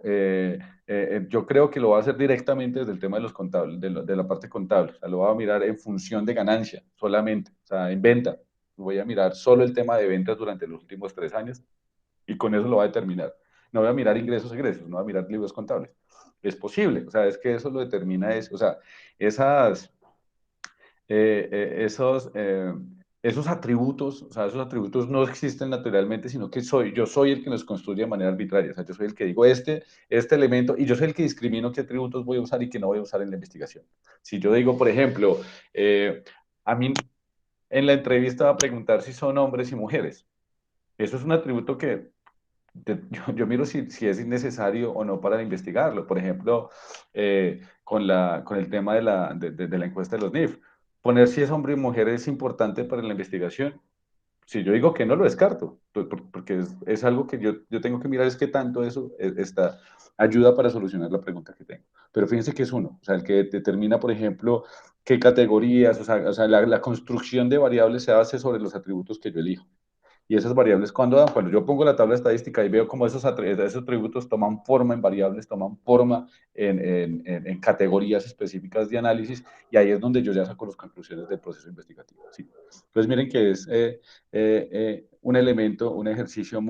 yo creo que lo va a hacer directamente desde el tema de los contables, de la parte contable. O sea, lo va a mirar en función de ganancia solamente, o sea, en venta. Voy a mirar solo el tema de ventas durante los últimos 3 años y con eso lo va a determinar. No voy a mirar ingresos, egresos, no voy a mirar libros contables. Es posible, o sea, es que eso lo determina, o sea, esas, eh, eh, esos, eh, esos atributos, o sea, esos atributos no existen naturalmente, sino que yo soy el que los construye de manera arbitraria, o sea, yo soy el que digo este elemento, y yo soy el que discrimino qué atributos voy a usar y qué no voy a usar en la investigación. Si yo digo, por ejemplo, a mí en la entrevista va a preguntar si son hombres y mujeres, eso es un atributo que yo miro si es innecesario o no para investigarlo. Por ejemplo, con el tema de la encuesta de los NIF. Poner si es hombre y mujer es importante para la investigación. Si yo digo que no, lo descarto, porque es algo que yo tengo que mirar es qué tanto eso ayuda para solucionar la pregunta que tengo. Pero fíjense que es uno, o sea, el que determina, por ejemplo, qué categorías, o sea la construcción de variables se hace sobre los atributos que yo elijo. Y esas variables, cuando yo pongo la tabla estadística y veo cómo esos atributos toman forma en variables, toman forma en categorías específicas de análisis, y ahí es donde yo ya saco las conclusiones del proceso investigativo. ¿Sí? Entonces, miren que es un elemento, un ejercicio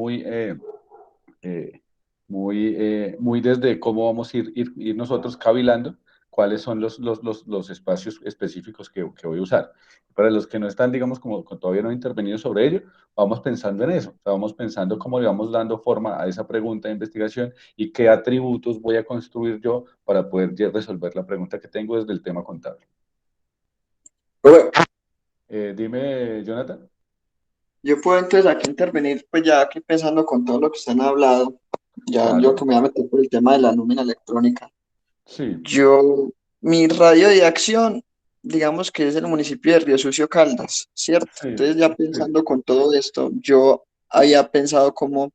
eh, muy desde cómo vamos a ir nosotros cavilando cuáles son los espacios específicos que voy a usar. Para los que no están, digamos, como todavía no han intervenido sobre ello, vamos pensando en eso, o sea, vamos pensando cómo le vamos dando forma a esa pregunta de investigación y qué atributos voy a construir yo para poder resolver la pregunta que tengo desde el tema contable. Dime, Jonathan. Yo puedo entonces aquí intervenir, pues ya aquí pensando con todo lo que ustedes han hablado, ya yo que Claro, me voy a meter por el tema de la nómina electrónica. sí, Yo, mi radio de acción, digamos que es el municipio de Río Sucio Caldas, ¿cierto? sí, Entonces ya sí. pensando con todo esto, yo había pensado cómo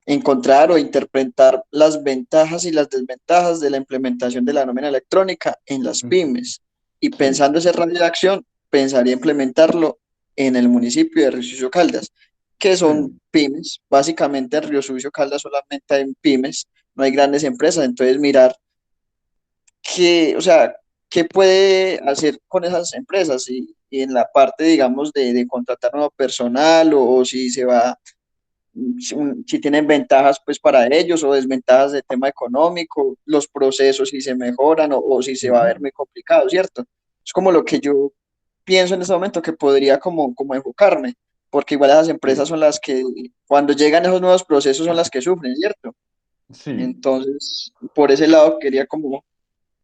encontrar o interpretar las ventajas y las desventajas de la implementación de la nómina electrónica en las pymes. Y Sí. pensando ese radio de acción, pensaría implementarlo en el municipio de Río Sucio Caldas, que son Sí. pymes. Básicamente en Río Sucio Caldas solamente hay pymes, no hay grandes empresas. Entonces mirar qué, o sea, qué puede hacer con esas empresas y en la parte, digamos, de contratar nuevo personal o si se va si tienen ventajas pues para ellos o desventajas de tema económico, los procesos si se mejoran o si se va a ver muy complicado, ¿cierto? Es como lo que yo pienso en este momento que podría como enfocarme, porque igual esas Sí, empresas son las que cuando llegan esos nuevos procesos son las que sufren, ¿cierto? sí. Entonces, por ese lado quería como,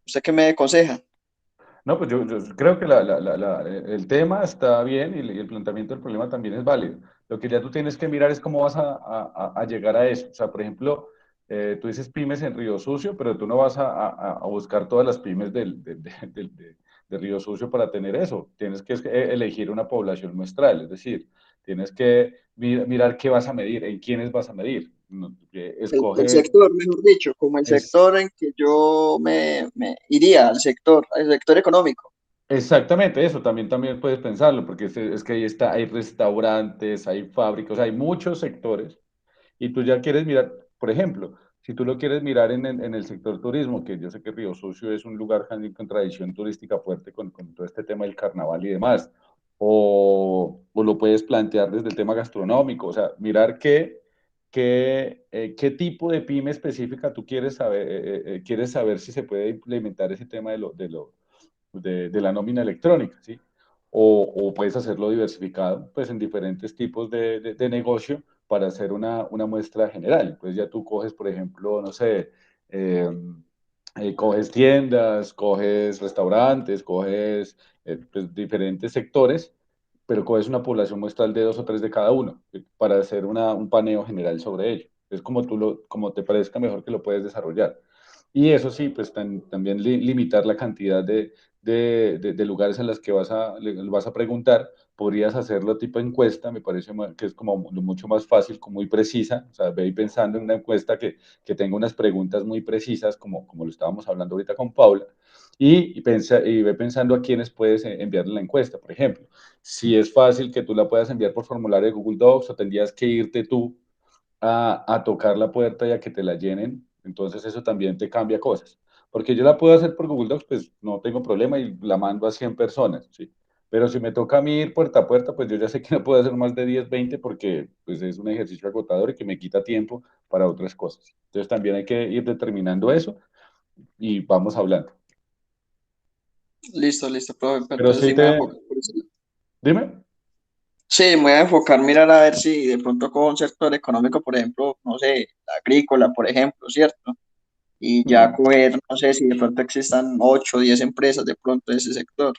¿usted qué me aconseja? No, pues yo creo que el tema está bien y el planteamiento del problema también es válido. Lo que ya tú tienes que mirar es cómo vas a llegar a eso. O sea, por ejemplo, tú dices pymes en Río Sucio, pero tú no vas a buscar todas las pymes de Río Sucio para tener eso. Tienes que elegir una población muestral, es decir, tienes que mirar qué vas a medir, en quiénes vas a medir. El Escoge, sector, mejor dicho, como el es, sector en que yo me iría al sector económico. Exactamente, eso también puedes pensarlo, porque es que ahí está, hay restaurantes, hay fábricas, hay muchos sectores, y tú ya quieres mirar, por ejemplo, si tú lo quieres mirar en el sector turismo, que yo sé que Río Sucio es un lugar con tradición turística fuerte con todo este tema del carnaval y demás, o lo puedes plantear desde el tema gastronómico, o sea, mirar qué tipo de pyme específica tú quieres saber si se puede implementar ese tema de la nómina electrónica, ¿sí? O puedes hacerlo diversificado, pues en diferentes tipos de negocio para hacer una muestra general. Pues ya tú coges, por ejemplo, no sé, eh, coges tiendas, coges restaurantes, coges pues, diferentes sectores, pero coges una población muestral de dos o tres de cada uno para hacer un paneo general sobre ello. Es como como te parezca mejor que lo puedes desarrollar. Y eso sí, pues también limitar la cantidad de lugares en los que vas a preguntar. Podrías hacerlo tipo encuesta, me parece que es como mucho más fácil, como muy precisa. O sea, ve ahí pensando en una encuesta que tenga unas preguntas muy precisas, como lo estábamos hablando ahorita con Paula, y ve pensando a quiénes puedes enviarle la encuesta. Por ejemplo, si es fácil que tú la puedas enviar por formulario de Google Docs o tendrías que irte tú a tocar la puerta y a que te la llenen, entonces eso también te cambia cosas. Porque yo la puedo hacer por Google Docs, pues no tengo problema y la mando a 100 personas, ¿sí? Pero si me toca a mí ir puerta a puerta, pues yo ya sé que no puedo hacer más de 10 20 porque pues es un ejercicio agotador y que me quita tiempo para otras cosas. Entonces también hay que ir determinando eso y vamos hablando. Listo, listo, profe. Pero Pero entonces sí sí me voy a enfocar por eso. dime. Sí, me voy a enfocar, mirar a ver si de pronto con un sector económico, por ejemplo, no sé, agrícola, por ejemplo, ¿cierto? Y ya Hmm. coger, no sé si de pronto existan 8 o 10 empresas de pronto de ese sector.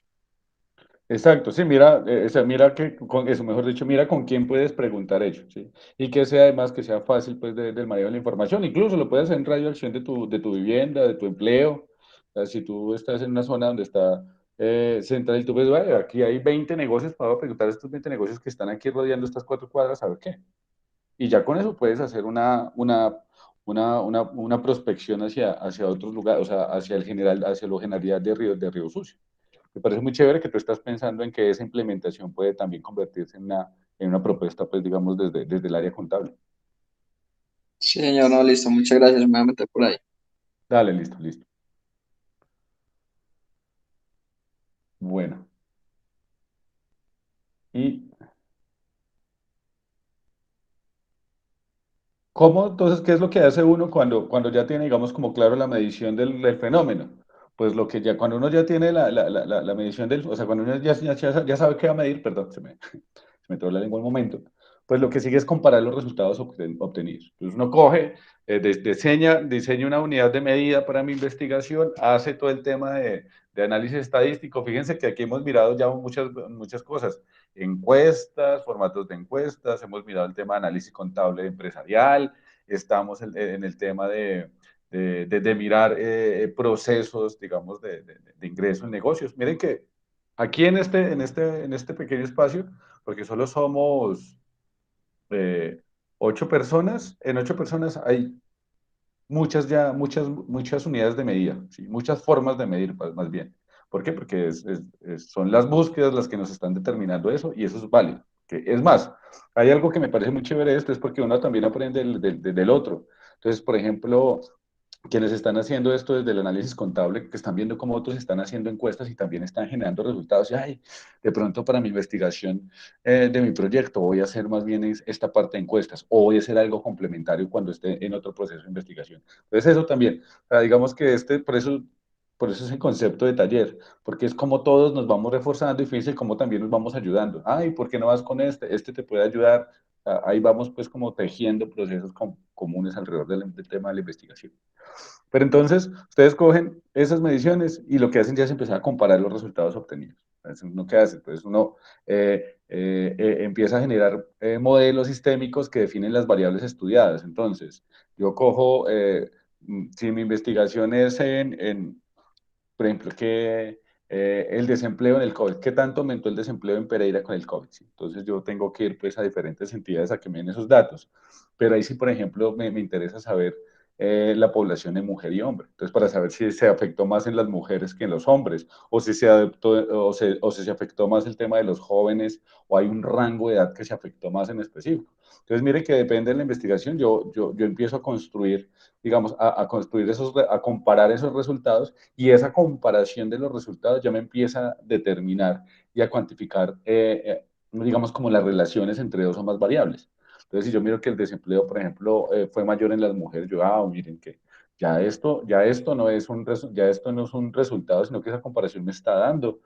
Exacto, sí, mira, o sea, mira que con eso, mejor dicho, mira con quién puedes preguntar ello, ¿sí? Y que sea además que sea fácil, pues, del manejo de la información. Incluso lo puedes hacer en radio acción de tu vivienda, de tu empleo. O sea, si tú estás en una zona donde está central y tú ves, "Vaya, aquí hay 20 negocios, para preguntar a estos 20 negocios que están aquí rodeando estas 4 cuadras, a ver qué". Y ya con eso puedes hacer una prospección hacia otros lugares, o sea, hacia el general, hacia lo generalidad de Río Sucio. Me parece muy chévere que tú estás pensando en que esa implementación puede también convertirse en una propuesta, pues digamos, desde el área contable. Sí, señor, no, listo, muchas gracias, me voy a meter por ahí. Dale, listo, listo. Bueno, ¿y cómo, entonces, qué es lo que hace uno cuando ya tiene, digamos, como claro la medición del fenómeno? Pues lo que ya, cuando uno ya tiene la medición o sea, cuando uno ya sabe qué va a medir, perdón, se me trabó la lengua un momento, pues lo que sigue es comparar los resultados obtenidos. Entonces uno coge, diseña una unidad de medida para mi investigación, hace todo el tema de análisis estadístico. Fíjense que aquí hemos mirado ya muchas cosas, encuestas, formatos de encuestas, hemos mirado el tema de análisis contable empresarial, estamos en el tema de mirar procesos, digamos, de ingreso en negocios. Miren que aquí en este pequeño espacio, porque solo somos eh, 8 personas. En 8 personas hay muchas unidades de medida, ¿sí? Muchas formas de medir, más bien. ¿Por qué? Porque son las búsquedas las que nos están determinando eso y eso es válido. Es más, hay algo que me parece muy chévere de esto, es porque uno también aprende del otro. Entonces, por ejemplo, quienes están haciendo esto desde el análisis contable, que están viendo cómo otros están haciendo encuestas y también están generando resultados. Y, ay, de pronto para mi investigación de mi proyecto voy a hacer más bien esta parte de encuestas o voy a hacer algo complementario cuando esté en otro proceso de investigación. Entonces eso también, o sea, digamos que por eso es el concepto de taller, porque es como todos nos vamos reforzando y fíjense cómo también nos vamos ayudando. Ay, ¿por qué no vas con este? Este te puede ayudar. Ahí vamos pues como tejiendo procesos comunes alrededor del tema de la investigación. Pero entonces, ustedes cogen esas mediciones y lo que hacen ya es empezar a comparar los resultados obtenidos. Entonces, ¿uno qué hace? Entonces, uno empieza a generar modelos sistémicos que definen las variables estudiadas. Entonces, yo cojo, si mi investigación es por ejemplo, que el desempleo en el COVID, ¿qué tanto aumentó el desempleo en Pereira con el COVID? ¿Sí? Entonces yo tengo que ir pues a diferentes entidades a que me den esos datos. Pero ahí sí, por ejemplo, me interesa saber la población de mujer y hombre. Entonces, para saber si se afectó más en las mujeres que en los hombres, o si se adoptó, o si se afectó más el tema de los jóvenes, o hay un rango de edad que se afectó más en específico. Entonces, mire que depende de la investigación, yo empiezo a construir, digamos, a construir a comparar esos resultados y esa comparación de los resultados ya me empieza a determinar y a cuantificar, digamos, como las relaciones entre dos o más variables. Entonces, si yo miro que el desempleo, por ejemplo, fue mayor en las mujeres, yo, miren que ya esto no es ya esto no es un resultado, sino que esa comparación me está dando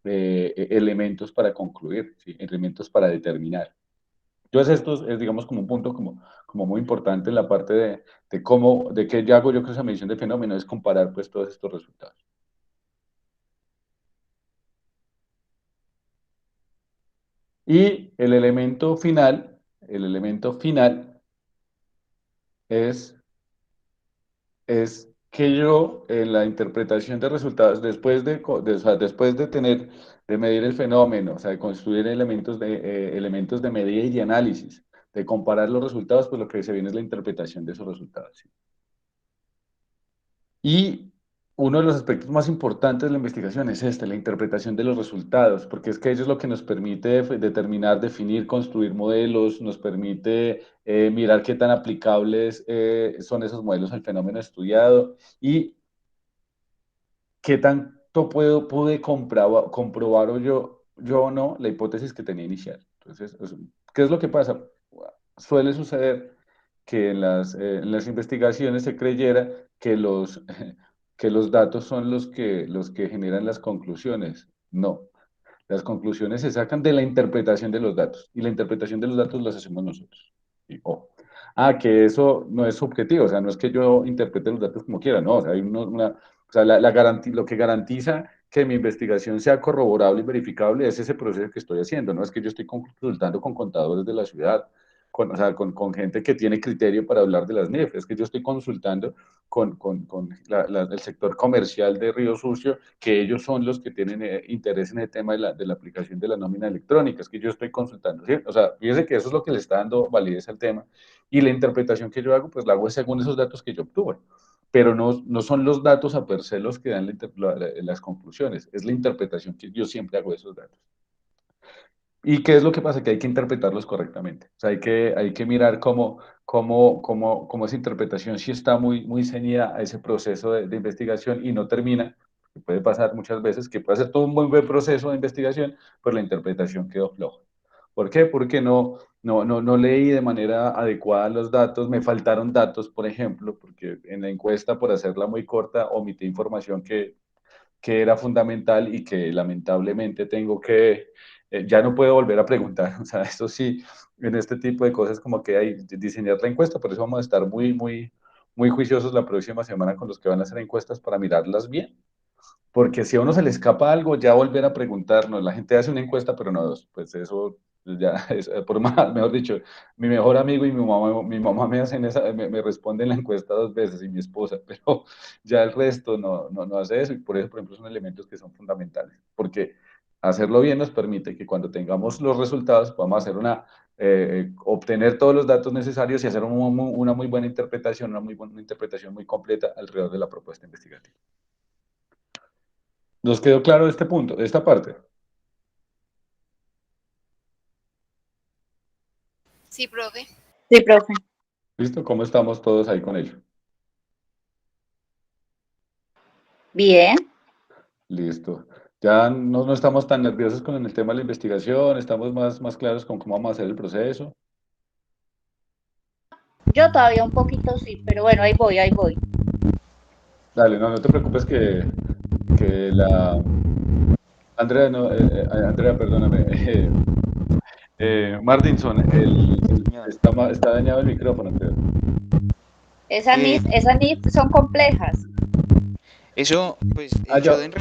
elementos para concluir, ¿sí? Elementos para determinar. Entonces, esto es, digamos, como un punto como muy importante en la parte de cómo, de qué hago yo con esa medición de fenómeno, es comparar pues todos estos resultados. Y el elemento final es, es que yo en la interpretación de resultados, o sea, después de de medir el fenómeno, o sea, de construir elementos de medida y de análisis, de comparar los resultados, pues lo que se viene es la interpretación de esos resultados. ¿Sí? Y uno de los aspectos más importantes de la investigación es este, la interpretación de los resultados, porque es que ello es lo que nos permite determinar, definir, construir modelos, nos permite mirar qué tan aplicables son esos modelos al fenómeno estudiado y qué tanto pude comprobar yo o no la hipótesis que tenía inicial. Entonces, ¿qué es lo que pasa? Suele suceder que en las investigaciones se creyera que que los datos son los que generan las conclusiones. No, las conclusiones se sacan de la interpretación de los datos y la interpretación de los datos las hacemos nosotros. Y, que eso no es subjetivo, o sea, no es que yo interprete los datos como quiera, no, o sea, hay o sea, lo que garantiza que mi investigación sea corroborable y verificable es ese proceso que estoy haciendo, no es que yo estoy consultando con contadores de la ciudad, o sea, con gente que tiene criterio para hablar de las NIF, es que yo estoy consultando con el sector comercial de Río Sucio, que ellos son los que tienen interés en el tema de la aplicación de la nómina electrónica, es que yo estoy consultando, ¿sí? O sea, fíjese que eso es lo que le está dando validez al tema, y la interpretación que yo hago, pues la hago según esos datos que yo obtuve, pero no son los datos a per se los que dan las conclusiones, es la interpretación que yo siempre hago de esos datos. ¿Y qué es lo que pasa? Que hay que interpretarlos correctamente. O sea, hay que mirar cómo esa interpretación sí está muy ceñida a ese proceso de investigación y no termina, que puede pasar muchas veces, que puede ser todo un buen proceso de investigación, pero la interpretación quedó floja. ¿Por qué? Porque no leí de manera adecuada los datos, me faltaron datos, por ejemplo, porque en la encuesta, por hacerla muy corta, omití información que era fundamental y que lamentablemente ya no puedo volver a preguntar. O sea, eso sí, en este tipo de cosas como que hay diseñar la encuesta, por eso vamos a estar muy juiciosos la próxima semana con los que van a hacer encuestas para mirarlas bien. Porque si a uno se le escapa algo, ya volver a preguntarnos, la gente hace una encuesta, pero no dos, pues eso ya es por más, mejor dicho, mi mejor amigo y mi mamá me hacen me responden la encuesta dos veces y mi esposa, pero ya el resto no hace eso y por eso, por ejemplo, son elementos que son fundamentales, porque hacerlo bien nos permite que cuando tengamos los resultados podamos hacer obtener todos los datos necesarios y hacer una muy buena interpretación, una interpretación muy completa alrededor de la propuesta investigativa. ¿Nos quedó claro este punto, esta parte? Sí, profe. Sí, profe. ¿Listo? ¿Cómo estamos todos ahí con ello? Bien. Listo. Ya no estamos tan nerviosos con el tema de la investigación, estamos más claros con cómo vamos a hacer el proceso. Yo todavía un poquito sí, pero bueno, ahí voy, ahí voy. Dale, no te preocupes que la... Andrea, no, Andrea, perdóname. Martinson, Señor. está dañado el micrófono, creo. Eh, Esas NIF son complejas. Eso, pues Ya, yo en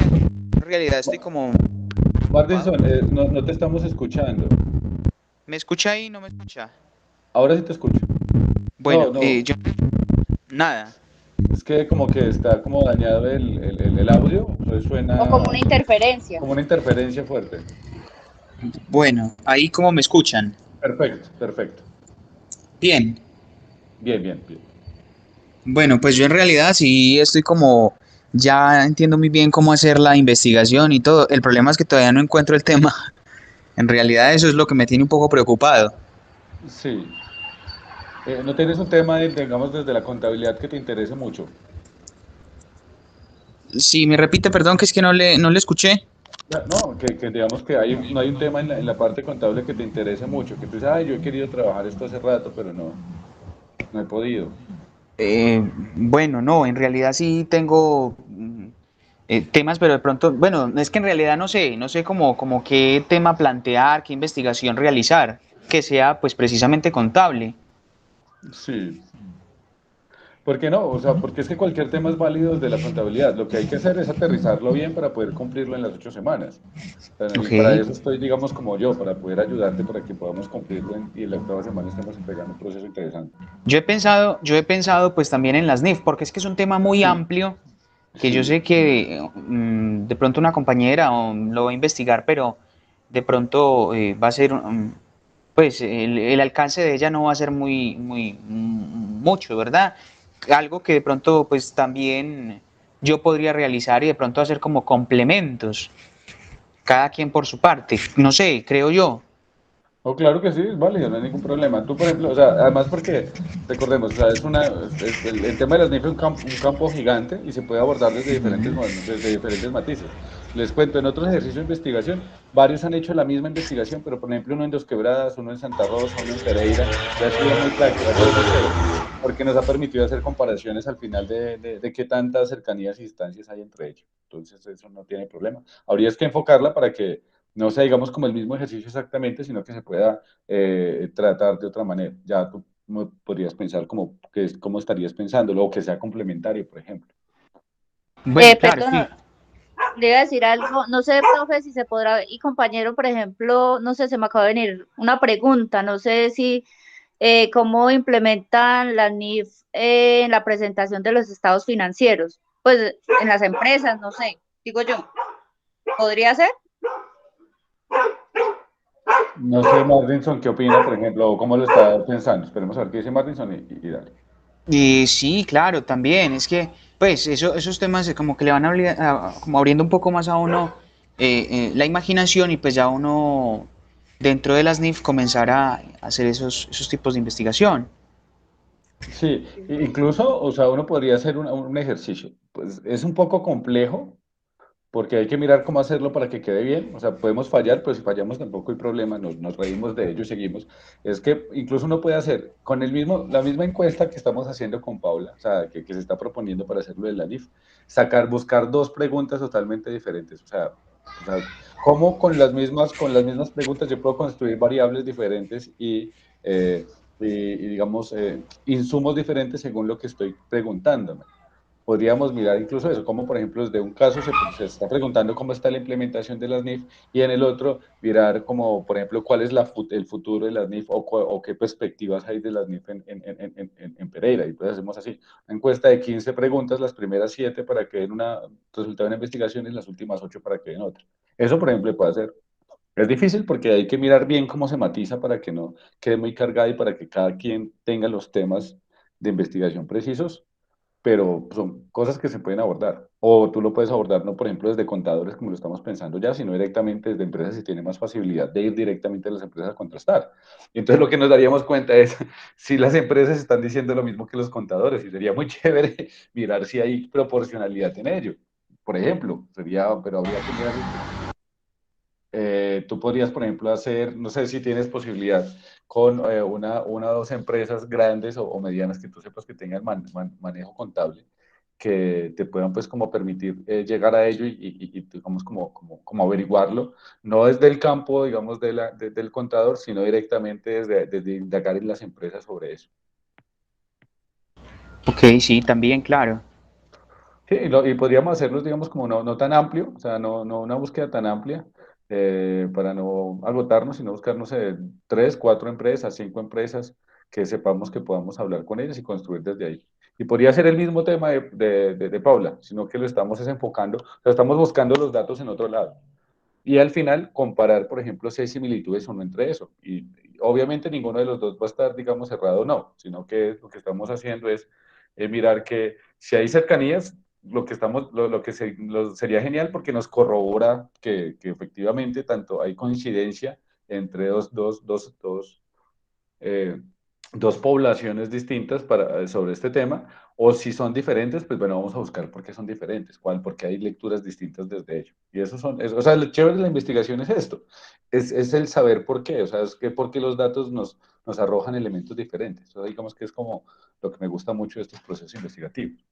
realidad estoy como ocupado. Martinson, no te estamos escuchando. ¿Me escucha ahí? ¿No me escucha? Ahora sí te escucho. Bueno, No, yo nada. es que como que está como dañado el audio, entonces O como suena una interferencia. como una interferencia fuerte. Bueno, ahí como me escuchan. Perfecto, perfecto. Bien. Bien. Bueno, pues yo en realidad sí estoy como, ya entiendo muy bien cómo hacer la investigación y todo. El problema es que todavía no encuentro el tema. En realidad eso es lo que me tiene un poco preocupado. Sí. ¿No tienes un tema, digamos, desde la contabilidad que te interese mucho? Si me repite, perdón, que es que no le escuché. No, que digamos que no hay un tema en la parte contable que te interese mucho, que tú dices, ay, yo he querido trabajar esto hace rato, pero no he podido. Bueno, no, en realidad sí tengo temas, pero de pronto, bueno, es que en realidad no sé cómo qué tema plantear, qué investigación realizar, que sea pues precisamente contable. Sí. ¿Por qué no? O sea, porque es que cualquier tema es válido desde la contabilidad. Lo que hay que hacer es aterrizarlo bien para poder cumplirlo en las 8 semanas. O sea, y Ok. para eso estoy, digamos, como yo, para poder ayudarte para que podamos cumplirlo y en la octava semana estemos entregando un proceso interesante. Yo he pensado pues también en las NIF, porque es que es un tema muy Sí, amplio que yo sí. sé que de pronto una compañera lo va a investigar, pero de pronto va a ser, pues el alcance de ella no va a ser mucho, ¿verdad? Algo que de pronto pues también yo podría realizar y de pronto hacer como complementos, cada quien por su parte, no sé, creo yo. Oh, claro que sí, es válido, no hay ningún problema. Tú, por ejemplo, o sea, además porque, recordemos, o sea, el tema de las NIF es un campo gigante y se puede abordar desde diferentes matices. Les cuento, en otros ejercicios de investigación, varios han hecho la misma investigación, pero por ejemplo, uno en Dos Quebradas, uno en Santa Rosa, uno en Pereira, y ha sido muy práctico, ha sido muy chévere, porque nos ha permitido hacer comparaciones al final de qué tantas cercanías y distancias hay entre ellos. Entonces, eso no tiene problema. Habría es que enfocarla para que no sea, digamos, como el mismo ejercicio exactamente, sino que se pueda tratar de otra manera. Ya tú podrías pensar cómo estarías pensándolo, o que sea complementario, por ejemplo. Bueno, claro, Perdón, sí. le iba a decir algo, no sé, profe, si se podrá, y compañero, por ejemplo, no sé, se me acaba de venir una pregunta, no sé si cómo implementan la NIF en la presentación de los estados financieros, pues en las empresas, no sé, digo yo, ¿podría ser? No sé, Martinson, ¿qué opina, por ejemplo, o cómo lo está pensando? Esperemos a ver qué dice Martinson y dale. Sí, claro, también. Es que, pues, esos temas como que le van como abriendo un poco más a uno la imaginación y pues ya uno dentro de las NIF comenzar a hacer esos tipos de investigación. Sí, incluso, o sea, uno podría hacer un ejercicio. Pues es un poco complejo, porque hay que mirar cómo hacerlo para que quede bien. O sea, podemos fallar, pero si fallamos tampoco hay problema, nos reímos de ello y seguimos. Es que incluso uno puede hacer con la misma encuesta que estamos haciendo con Paula, o sea, que se está proponiendo para hacerlo de la NIF, buscar dos preguntas totalmente diferentes. O sea, cómo con las mismas preguntas yo puedo construir variables diferentes y digamos, insumos diferentes según lo que estoy preguntándome. Podríamos mirar incluso eso, como por ejemplo desde un caso se está preguntando cómo está la implementación de las NIF y en el otro mirar como por ejemplo cuál es el futuro de las NIF o qué perspectivas hay de las NIF en Pereira. Y pues hacemos así, una encuesta de 15 preguntas, las primeras 7 para que den un resultado de una investigación y las últimas 8 para que den otra. Eso por ejemplo puede hacer. Es difícil porque hay que mirar bien cómo se matiza para que no quede muy cargada y para que cada quien tenga los temas de investigación precisos, pero son cosas que se pueden abordar. O tú lo puedes abordar, no por ejemplo desde contadores como lo estamos pensando ya, sino directamente desde empresas y tiene más facilidad de ir directamente a las empresas a contrastar. Y entonces lo que nos daríamos cuenta es si las empresas están diciendo lo mismo que los contadores y sería muy chévere mirar si hay proporcionalidad en ello. por ejemplo, sería, pero habría que mirar. Tú podrías, por ejemplo, hacer, no sé si tienes posibilidad con una o dos empresas grandes o medianas que tú sepas que tengan manejo contable, que te puedan pues como permitir llegar a ello y digamos como averiguarlo, no desde el campo, digamos, del contador, sino directamente desde indagar en las empresas sobre eso. Ok, sí, también, claro. Sí, y podríamos hacerlo, digamos, como no tan amplio, o sea, no una búsqueda tan amplia, para no agotarnos, sino buscar, no sé, 3, 4 empresas, 5 empresas, que sepamos que podamos hablar con ellas y construir desde ahí. Y podría ser el mismo tema de Paula, sino que lo estamos enfocando, o sea, estamos buscando los datos en otro lado. Y al final comparar, por ejemplo, si hay similitudes o no entre eso. Y obviamente ninguno de los dos va a estar, digamos, cerrado o no, sino que lo que estamos haciendo es mirar que si hay cercanías, sería genial porque nos corrobora que efectivamente tanto hay coincidencia entre eh, dos poblaciones distintas sobre este tema, o si son diferentes, pues bueno, vamos a buscar por qué son diferentes, porque hay lecturas distintas desde ello. Y o sea, lo chévere de la investigación es esto, es el saber por qué, o sea, es que por qué los datos nos arrojan elementos diferentes. Eso digamos que es como lo que me gusta mucho de estos procesos investigativos.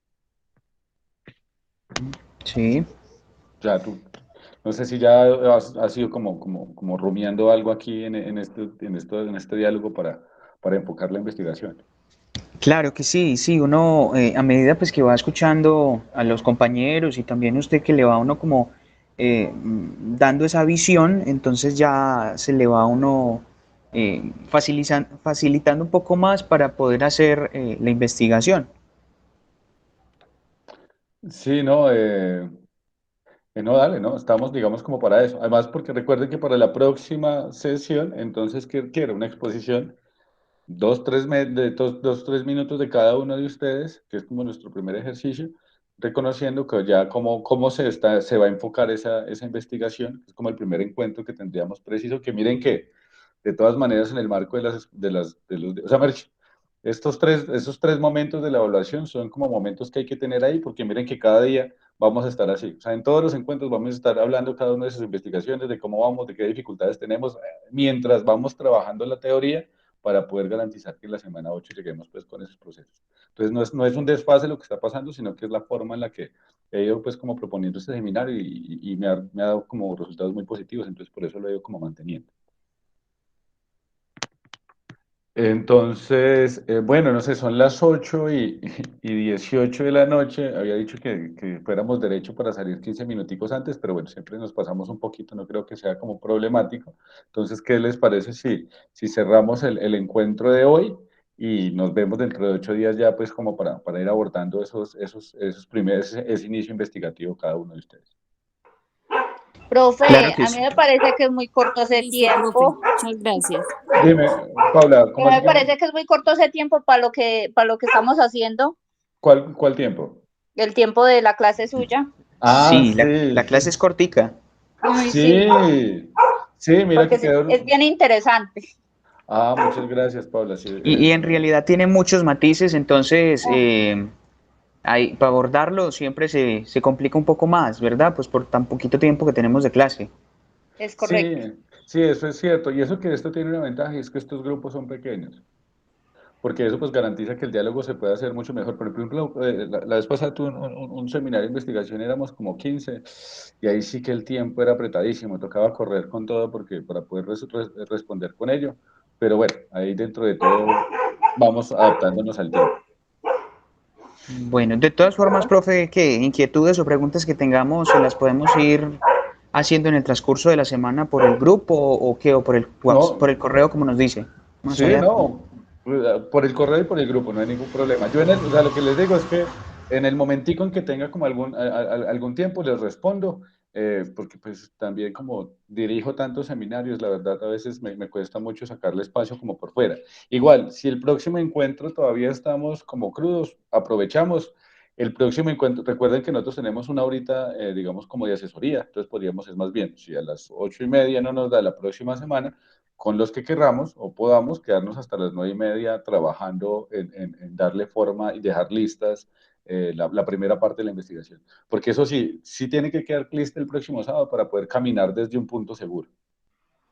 Sí. Ya tú, no sé si ya has ido como rumiando algo aquí en este diálogo para enfocar la investigación. Claro que sí, sí, uno a medida pues que va escuchando a los compañeros y también usted que le va a uno como dando esa visión, entonces ya se le va a uno facilitando un poco más para poder hacer la investigación. Sí, no, no, dale, ¿no? Estamos, digamos, como para eso. Además, porque recuerden que para la próxima sesión, entonces, ¿qué quiero? Una exposición, 2, 3 minutos de cada uno de ustedes, que es como nuestro primer ejercicio, reconociendo que ya cómo se va a enfocar esa investigación, es como el primer encuentro que tendríamos preciso, que miren que, de todas maneras, en el marco o sea, esos tres momentos de la evaluación son como momentos que hay que tener ahí, porque miren que cada día vamos a estar así. O sea, en todos los encuentros vamos a estar hablando cada una de sus investigaciones, de cómo vamos, de qué dificultades tenemos, mientras vamos trabajando la teoría para poder garantizar que en la semana 8 lleguemos pues con esos procesos. Entonces no es un desfase lo que está pasando, sino que es la forma en la que he ido pues como proponiendo este seminario y me ha dado como resultados muy positivos, entonces por eso lo he ido como manteniendo. Entonces, bueno, no sé, son las 8:18 de la noche. Había dicho que fuéramos derecho para salir 15 minuticos antes, pero bueno, siempre nos pasamos un poquito, no creo que sea como problemático. Entonces, ¿qué les parece si cerramos el encuentro de hoy y nos vemos dentro de 8 días ya, pues como para ir abordando esos primeros, ese inicio investigativo cada uno de ustedes? Claro Profe, que a mí sí. me parece que es muy corto ese Listo, profe. tiempo. Muchas gracias. Dime, Paula, A ¿cómo mí así me que parece que es muy corto ese tiempo para lo que estamos haciendo, cuál tiempo? el tiempo de la clase suya. Ah, Sí, la sí, clase es cortica. Ay, sí, sí, sí, mira porque que sí, es quedó. bien interesante. Ah, muchas gracias, Paula. Sí, Y en realidad tiene muchos matices, entonces para abordarlo siempre se complica un poco más, ¿verdad? Pues por tan poquito tiempo que tenemos de clase. Es sí, correcto. sí, eso es cierto. Y eso que esto tiene una ventaja y es que estos grupos son pequeños, porque eso pues garantiza que el diálogo se puede hacer mucho mejor. Por ejemplo, la vez pasada tuve un seminario de investigación, éramos como 15, y ahí sí que el tiempo era apretadísimo, tocaba correr con todo porque para poder responder con ello. Pero bueno, ahí dentro de todo vamos adaptándonos al tiempo. Bueno, de todas formas, profe, ¿qué inquietudes o preguntas que tengamos se las podemos ir haciendo en el transcurso de la semana por el grupo o qué, o por el por No, el correo, como nos dice? Vamos sí, allá. no, por el correo y por el grupo, no hay ningún problema. O sea, lo que les digo es que en el momentico en que tenga como algún tiempo les respondo, porque pues también como dirijo tantos seminarios, la verdad a veces me cuesta mucho sacarle espacio como por fuera. Igual, si el próximo encuentro todavía estamos como crudos, aprovechamos. El próximo encuentro, recuerden que nosotros tenemos una horita, digamos, como de asesoría, entonces podríamos, es más bien, si a las 8:30 no nos da la próxima semana, con los que querramos o podamos quedarnos hasta las 9:30 trabajando en darle forma y dejar listas la primera parte de la investigación. Porque eso sí, sí tiene que quedar listo el próximo sábado para poder caminar desde un punto seguro.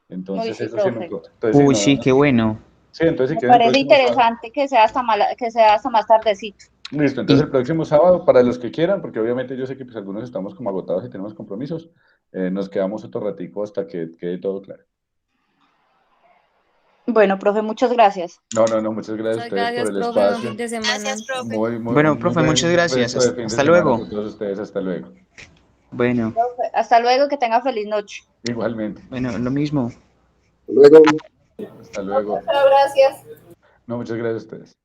Entonces, sí, eso sí, profe. entonces, Uy, sí, sí, qué bueno. sí, entonces si Me quieren el parece próximo sábado. interesante que sea hasta más tardecito. Listo, entonces el próximo sábado, para los que quieran, porque obviamente yo sé que pues algunos estamos como agotados y tenemos compromisos, nos quedamos otro ratico hasta que quede todo claro. Bueno, profe, muchas gracias. No, muchas gracias a ustedes por el profe, buen espacio. fin de semana. Gracias, profe. Bueno, Muy profe, muchas buen gracias. resto de fin de Hasta semana luego. con todos ustedes, hasta luego. Bueno, Profe, hasta luego, que tenga feliz noche. Igualmente, bueno, lo mismo. Luego. hasta luego. Muchas gracias. No, muchas gracias a ustedes.